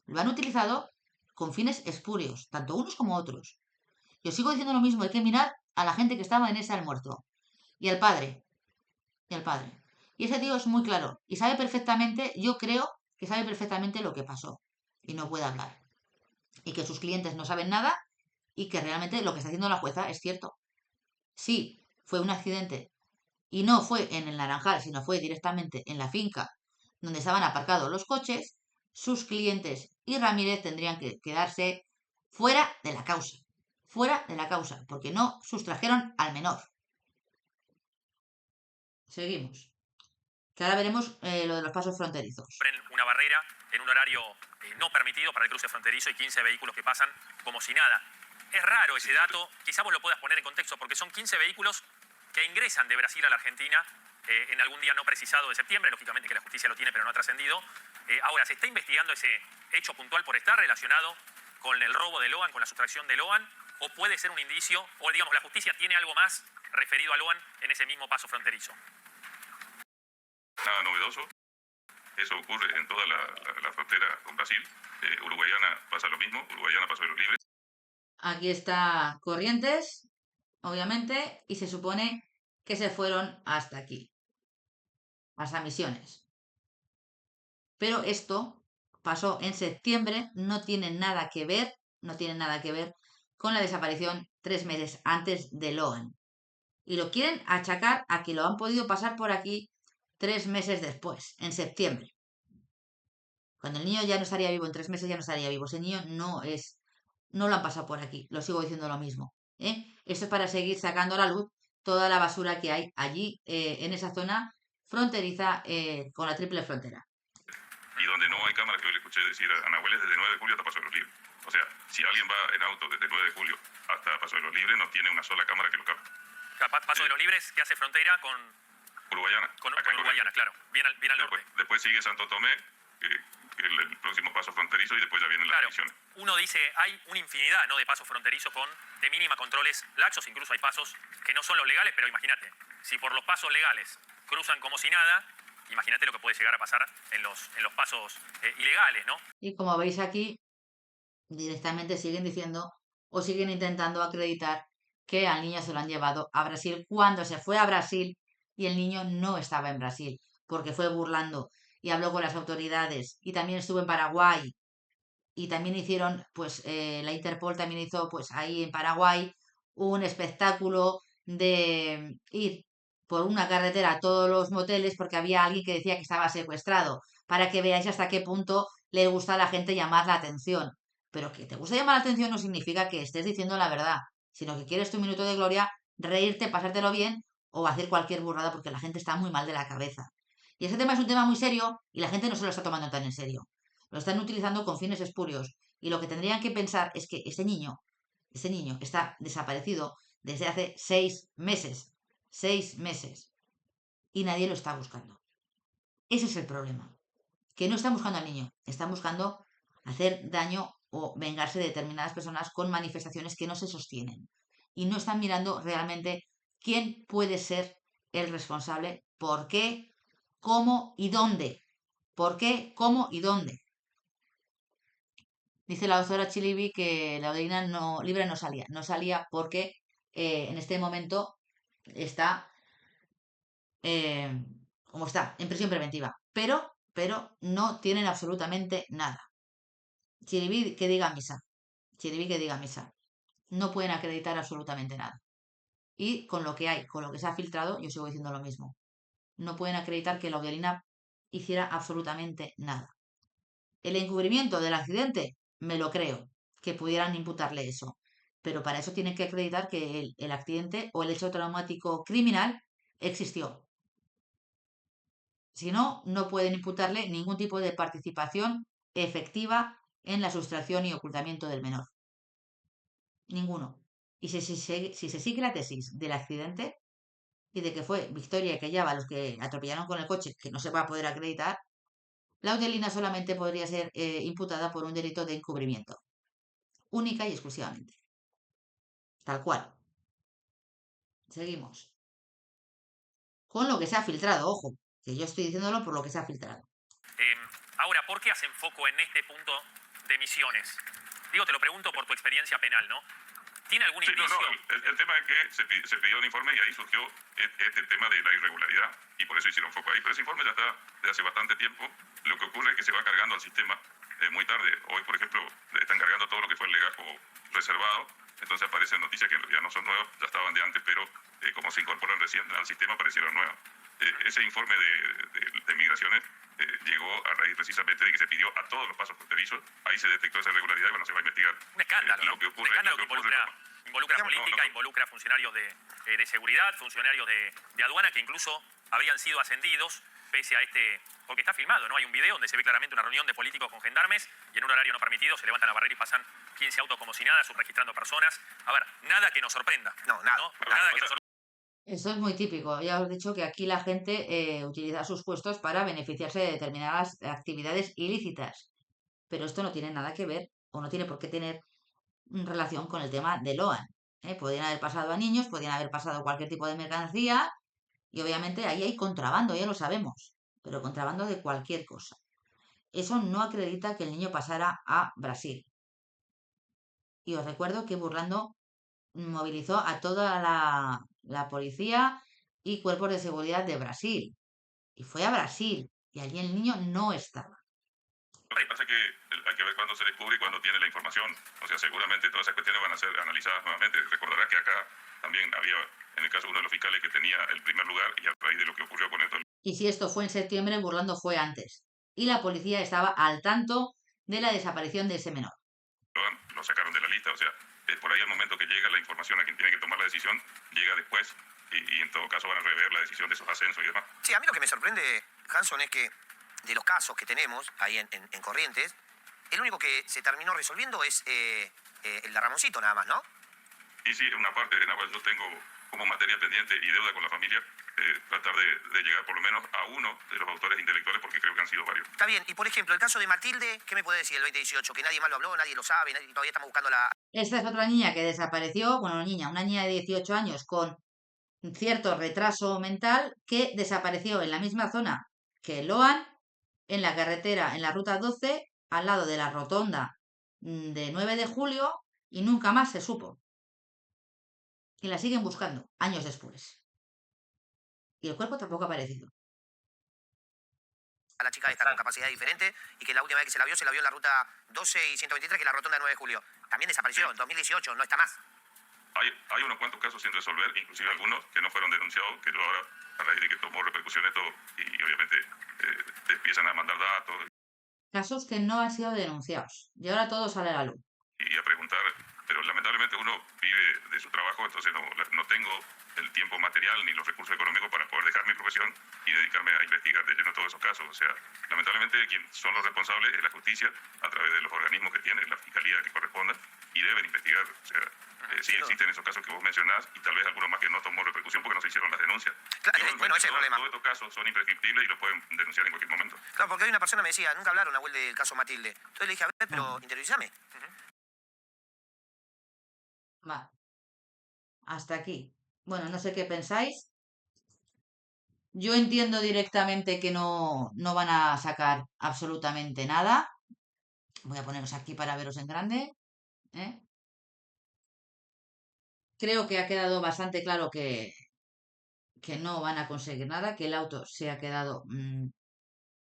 Lo han utilizado con fines espurios, tanto unos como otros. Yo sigo diciendo lo mismo, hay que mirar a la gente que estaba en ese almuerzo. Y al padre, y al padre. Y ese tío es muy claro y sabe perfectamente, yo creo que sabe perfectamente lo que pasó y no puede hablar. Y que sus clientes no saben nada y que realmente lo que está haciendo la jueza es cierto. Sí, fue un accidente y no fue en el Naranjal, sino fue directamente en la finca donde estaban aparcados los coches, sus clientes y Ramírez tendrían que quedarse fuera de la causa. Fuera de la causa, porque no sustrajeron al menor. Seguimos. Que ahora veremos lo de los pasos fronterizos. Una barrera en un horario no permitido para el cruce fronterizo y 15 vehículos que pasan como si nada. Es raro ese dato, quizá vos lo puedas poner en contexto, porque son 15 vehículos que ingresan de Brasil a la Argentina en algún día no precisado de septiembre, lógicamente que la justicia lo tiene pero no ha trascendido. Ahora, ¿se está investigando ese hecho puntual por estar relacionado con el robo de Loan, con la sustracción de Loan? ¿O puede ser un indicio, o digamos, la justicia tiene algo más referido a Loan en ese mismo paso fronterizo? Nada novedoso. Eso ocurre en toda la frontera con Brasil. Uruguayana pasa lo mismo, Uruguayana Paso de los Libres. Aquí está Corrientes, obviamente, y se supone que se fueron hasta aquí, hasta Misiones. Pero esto pasó en septiembre, no tiene nada que ver, no tiene nada que ver con la desaparición 3 meses antes de Loan. Y lo quieren achacar a que lo han podido pasar por aquí 3 meses después, en septiembre. Cuando el niño ya no estaría vivo, en 3 meses ya no estaría vivo. Ese niño no lo han pasado por aquí. Lo sigo diciendo lo mismo. Esto es para seguir sacando a la luz toda la basura que hay allí, en esa zona fronteriza con la triple frontera. Y donde no hay cámara, que yo le escuché decir a Nahuel, es desde 9 de julio hasta Paso de los Libres. O sea, si alguien va en auto desde 9 de julio hasta Paso de los Libres, no tiene una sola cámara que lo capte. Paso de los Libres, que hace frontera con Uruguayana. Con Uruguayana, claro. Bien al norte. Después sigue Santo Tomé, el próximo paso fronterizo, y después ya vienen las elecciones. Uno dice, hay una infinidad, ¿no?, de pasos fronterizos con de mínima controles laxos, incluso hay pasos que no son los legales, pero imagínate, si por los pasos legales cruzan como si nada, imagínate lo que puede llegar a pasar en los pasos ilegales, ¿no? Y como veis aquí, directamente siguen diciendo o siguen intentando acreditar que al niño se lo han llevado a Brasil cuando se fue a Brasil y el niño no estaba en Brasil, porque fue burlando y habló con las autoridades y también estuvo en Paraguay y también hicieron, pues la Interpol también hizo pues ahí en Paraguay un espectáculo de ir por una carretera a todos los moteles porque había alguien que decía que estaba secuestrado, para que veáis hasta qué punto le gusta a la gente llamar la atención. Pero que te guste llamar la atención no significa que estés diciendo la verdad, sino que quieres tu minuto de gloria, reírte, pasártelo bien o hacer cualquier burrada porque la gente está muy mal de la cabeza. Y ese tema es un tema muy serio y la gente no se lo está tomando tan en serio. Lo están utilizando con fines espurios. Y lo que tendrían que pensar es que ese niño está desaparecido desde hace 6 meses. 6 meses. Y nadie lo está buscando. Ese es el problema. Que no están buscando al niño. Están buscando hacer daño o vengarse de determinadas personas con manifestaciones que no se sostienen. Y no están mirando realmente quién puede ser el responsable, por qué, cómo y dónde. ¿Por qué, cómo y dónde? Dice la doctora Chilibi que la orina libre no salía. No salía porque en este momento está eh, como está, en prisión preventiva. Pero no tienen absolutamente nada. Chilibi que diga misa. Chilibi que diga misa. No pueden acreditar absolutamente nada. Y con lo que hay, con lo que se ha filtrado, yo sigo diciendo lo mismo. No pueden acreditar que la Laudelina hiciera absolutamente nada. El encubrimiento del accidente, me lo creo, que pudieran imputarle eso. Pero para eso tienen que acreditar que el accidente o el hecho traumático criminal existió. Si no, no pueden imputarle ningún tipo de participación efectiva en la sustracción y ocultamiento del menor. Ninguno. Y si se sigue la tesis del accidente y de que fue Victoria y Callaba los que atropellaron con el coche, que no se va a poder acreditar, la Laudelina solamente podría ser imputada por un delito de encubrimiento, única y exclusivamente. Tal cual. Seguimos. Con lo que se ha filtrado, ojo, que yo estoy diciéndolo por lo que se ha filtrado. Ahora, ¿por qué hacen foco en este punto de Misiones? Digo, te lo pregunto por tu experiencia penal, ¿no? ¿Tiene algún Sí, indicio? el tema es que se pidió un informe y ahí surgió este tema de la irregularidad y por eso hicieron foco ahí. Pero ese informe ya está de hace bastante tiempo. Lo que ocurre es que se va cargando al sistema muy tarde. Hoy, por ejemplo, están cargando todo lo que fue el legajo reservado. Entonces aparecen noticias que en realidad no son nuevas, ya estaban de antes, pero como se incorporan recién al sistema, aparecieron nuevas. Ese informe de migraciones llegó a raíz precisamente de que se pidió a todos los pasos fronterizos. Ahí se detectó esa irregularidad y bueno, se va a investigar. Un escándalo, ¿no? Lo que ocurre, Un escándalo que ocurre, involucra política, involucra funcionarios de seguridad, funcionarios de aduana que incluso habrían sido ascendidos pese a este... Porque está filmado, ¿no? Hay un video donde se ve claramente una reunión de políticos con gendarmes y en un horario no permitido se levantan la barrera y pasan 15 autos como si nada, subregistrando personas. A ver, nada que nos sorprenda. No, nada. Nada que nos sorprenda. Eso es muy típico. Ya os he dicho que aquí la gente utiliza sus puestos para beneficiarse de determinadas actividades ilícitas. Pero esto no tiene nada que ver o no tiene por qué tener relación con el tema de Loan. Podrían haber pasado a niños, podrían haber pasado cualquier tipo de mercancía y obviamente ahí hay contrabando, ya lo sabemos, pero contrabando de cualquier cosa. Eso no acredita que el niño pasara a Brasil. Y os recuerdo que Burlando movilizó a toda la policía y cuerpos de seguridad de Brasil. Y fue a Brasil. Y allí el niño no estaba. Lo que pasa es que hay que ver cuándo se descubre y cuándo tiene la información. O sea, seguramente todas esas cuestiones van a ser analizadas nuevamente. Recordarás que acá también había, en el caso de uno de los fiscales, que tenía el primer lugar y a raíz de lo que ocurrió con esto. Y si esto fue en septiembre, Burlando fue antes. Y la policía estaba al tanto de la desaparición de ese menor. Lo sacaron de la lista, o sea, por ahí al momento que llega la información a quien tiene que tomar la decisión, llega después y en todo caso van a rever la decisión de esos ascensos y demás. Sí, a mí lo que me sorprende, Hanson, es que de los casos que tenemos ahí en Corrientes, el único que se terminó resolviendo es el de Ramoncito nada más, ¿no? Y sí, una parte de la cual yo tengo como materia pendiente y deuda con la familia, tratar de llegar por lo menos a uno de los autores intelectuales, porque creo que han sido varios. Está bien, y por ejemplo, el caso de Matilde, ¿qué me puede decir el 2018? Que nadie más lo habló, nadie lo sabe, todavía estamos buscando la... Esta es otra niña que desapareció, bueno, una niña de 18 años con cierto retraso mental que desapareció en la misma zona que Loan, en la carretera, en la ruta 12, al lado de la rotonda de 9 de julio, y nunca más se supo. Y la siguen buscando, años después. Y el cuerpo tampoco ha aparecido. A la chica esta con capacidad diferente y que la última vez que se la vio en la ruta 12 y 123, que es la rotonda 9 de julio. También desapareció en 2018, no está más. Hay unos cuantos casos sin resolver, inclusive algunos que no fueron denunciados, que yo ahora, a raíz de que tomó repercusión esto, y obviamente te empiezan a mandar datos. Casos que no han sido denunciados. Y ahora todo sale a la luz. Y a preguntar, pero lamentablemente uno vive de su trabajo, entonces no tengo el tiempo material ni los recursos económicos para poder dejar mi profesión y dedicarme a investigar de lleno todos esos casos. O sea, lamentablemente quien son los responsables es la justicia a través de los organismos que tiene, la fiscalía que corresponda, y deben investigar. O sea, sí existen esos casos que vos mencionás y tal vez algunos más que no tomó repercusión porque no se hicieron las denuncias. Claro, bueno, ese es el problema. Todos estos casos son imprescriptibles y los pueden denunciar en cualquier momento. Claro, porque hoy una persona me decía, nunca hablaron, Nahuel, del caso Matilde. Entonces le dije, a ver, pero interiorízame. Va. Hasta aquí. Bueno, no sé qué pensáis. Yo entiendo directamente que no van a sacar absolutamente nada. Voy a poneros aquí para veros en grande. ¿eh? Creo que ha quedado bastante claro que no van a conseguir nada, que el auto se ha quedado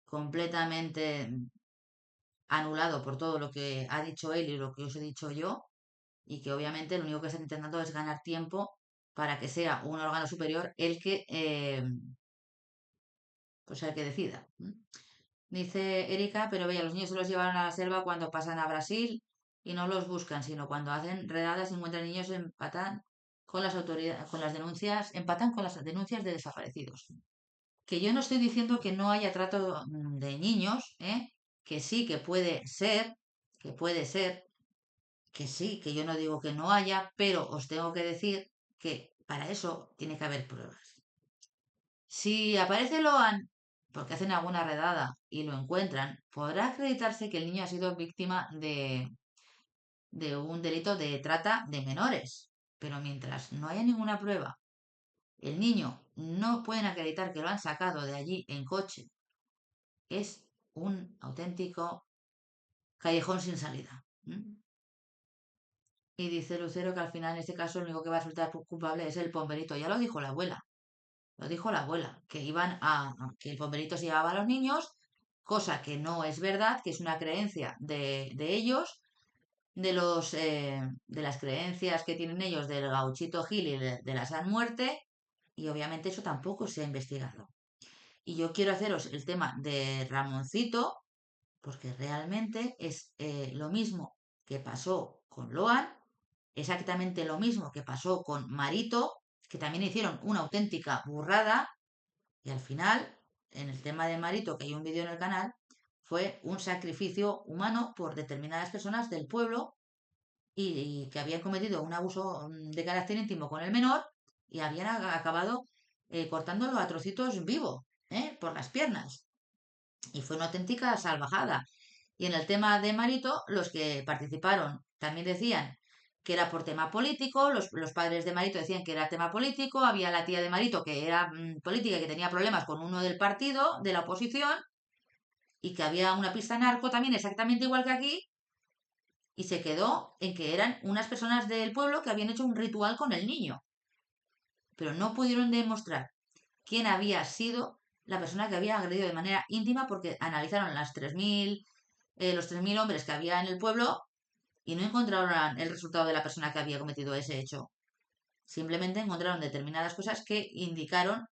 completamente anulado por todo lo que ha dicho él y lo que os he dicho yo, y que obviamente lo único que están intentando es ganar tiempo para que sea un órgano superior el que pues el que decida. Dice Erika, pero veía, los niños se los llevaron a la selva cuando pasan a Brasil y no los buscan, sino cuando hacen redadas y encuentran niños empatan con las autoridades, con las denuncias, empatan con las denuncias de desaparecidos. que yo no estoy diciendo que no haya trato de niños, ¿eh? Que sí, que puede ser, que sí, que yo no digo que no haya, pero os tengo que decir que para eso tiene que haber pruebas. Si aparece Loan porque hacen alguna redada y lo encuentran, podrá acreditarse que el niño ha sido víctima de un delito de trata de menores. Pero mientras no haya ninguna prueba, el niño no pueden acreditar que lo han sacado de allí en coche. Es un auténtico callejón sin salida. Y dice Lucero que al final, en este caso, el único que va a resultar culpable es el pomberito. Ya lo dijo la abuela. Lo dijo la abuela, que que el pomberito se llevaba a los niños, cosa que no es verdad, que es una creencia de ellos, de las creencias que tienen ellos del gauchito Gil y de la San Muerte, y obviamente eso tampoco se ha investigado. Y yo quiero haceros el tema de Ramoncito, porque realmente es lo mismo que pasó con Loan, exactamente lo mismo que pasó con Marito, que también hicieron una auténtica burrada, y al final, en el tema de Marito, que hay un vídeo en el canal, fue un sacrificio humano por determinadas personas del pueblo y que habían cometido un abuso de carácter íntimo con el menor y habían acabado cortándolo a trocitos vivo, por las piernas. Y fue una auténtica salvajada. Y en el tema de Marito, los que participaron también decían que era por tema político, los padres de Marito decían que era tema político, había la tía de Marito que era política y que tenía problemas con uno del partido, de la oposición, y que había una pista narco también exactamente igual que aquí, y se quedó en que eran unas personas del pueblo que habían hecho un ritual con el niño, pero no pudieron demostrar quién había sido la persona que había agredido de manera íntima porque analizaron los 3.000 hombres que había en el pueblo y no encontraron el resultado de la persona que había cometido ese hecho. Simplemente encontraron determinadas cosas que indicaron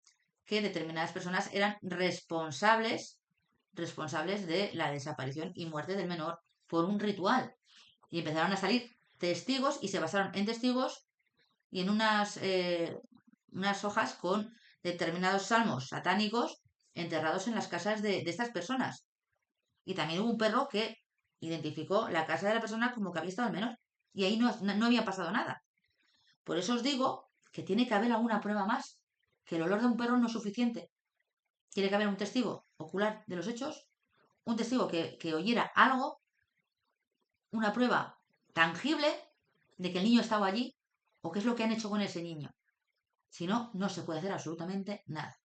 que determinadas personas eran responsables de la desaparición y muerte del menor por un ritual. Y empezaron a salir testigos y se basaron en testigos y en unas hojas con determinados salmos satánicos enterrados en las casas de estas personas. Y también hubo un perro que identificó la casa de la persona como que había estado el menor. Y ahí no había pasado nada. Por eso os digo que tiene que haber alguna prueba más. Que el olor de un perro no es suficiente. Tiene que haber un testigo ocular de los hechos, un testigo que oyera algo, una prueba tangible de que el niño estaba allí o qué es lo que han hecho con ese niño. Si no, no se puede hacer absolutamente nada.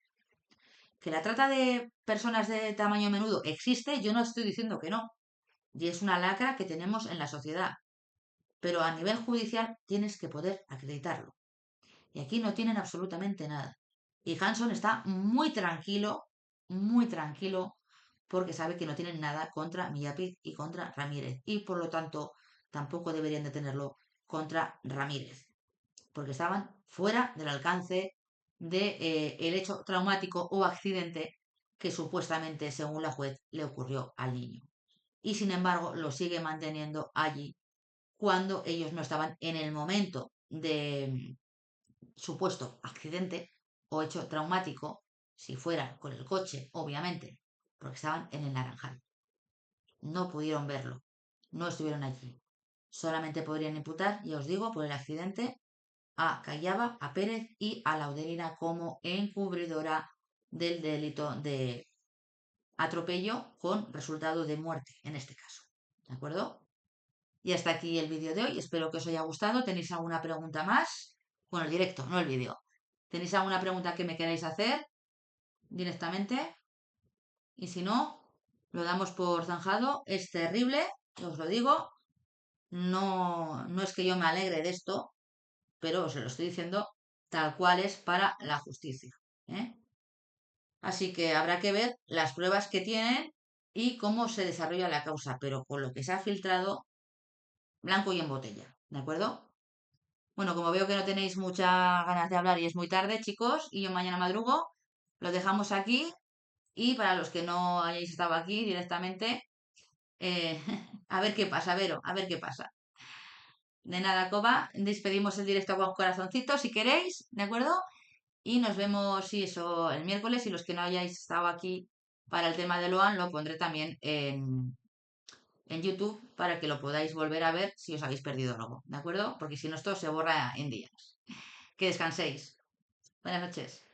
Que la trata de personas de tamaño menudo existe, yo no estoy diciendo que no. Y es una lacra que tenemos en la sociedad. Pero a nivel judicial tienes que poder acreditarlo. Y aquí no tienen absolutamente nada. Y Hanson está muy tranquilo, porque sabe que no tienen nada contra Millapid y contra Ramírez. Y por lo tanto, tampoco deberían de tenerlo contra Ramírez. Porque estaban fuera del alcance de, el hecho traumático o accidente que supuestamente, según la juez, le ocurrió al niño. Y sin embargo, lo sigue manteniendo allí cuando ellos no estaban en el momento de supuesto accidente o hecho traumático, si fuera con el coche, obviamente, porque estaban en el Naranjal. No pudieron verlo, no estuvieron allí. Solamente podrían imputar, ya os digo, por el accidente a Callaba, a Pérez y a Laudelina como encubridora del delito de atropello con resultado de muerte, en este caso. ¿De acuerdo? Y hasta aquí el vídeo de hoy. Espero que os haya gustado. ¿Tenéis alguna pregunta más? Bueno, el directo, no el vídeo. ¿Tenéis alguna pregunta que me queráis hacer directamente? Y si no, lo damos por zanjado. Es terrible, os lo digo. No, no es que yo me alegre de esto, pero os lo estoy diciendo tal cual es para la justicia. ¿eh? Así que habrá que ver las pruebas que tienen y cómo se desarrolla la causa, pero con lo que se ha filtrado, blanco y en botella. ¿De acuerdo? Bueno, como veo que no tenéis muchas ganas de hablar y es muy tarde, chicos, y yo mañana madrugo, lo dejamos aquí. Y para los que no hayáis estado aquí directamente, eh, a ver qué pasa, Vero, a ver qué pasa. De nada, Coba, despedimos el directo con corazoncito si queréis, ¿de acuerdo? Y nos vemos, sí, eso, el miércoles. Y los que no hayáis estado aquí para el tema de Loan, lo pondré también en YouTube para que lo podáis volver a ver si os habéis perdido algo, ¿de acuerdo? Porque si no, esto se borra en días. Que descanséis. Buenas noches.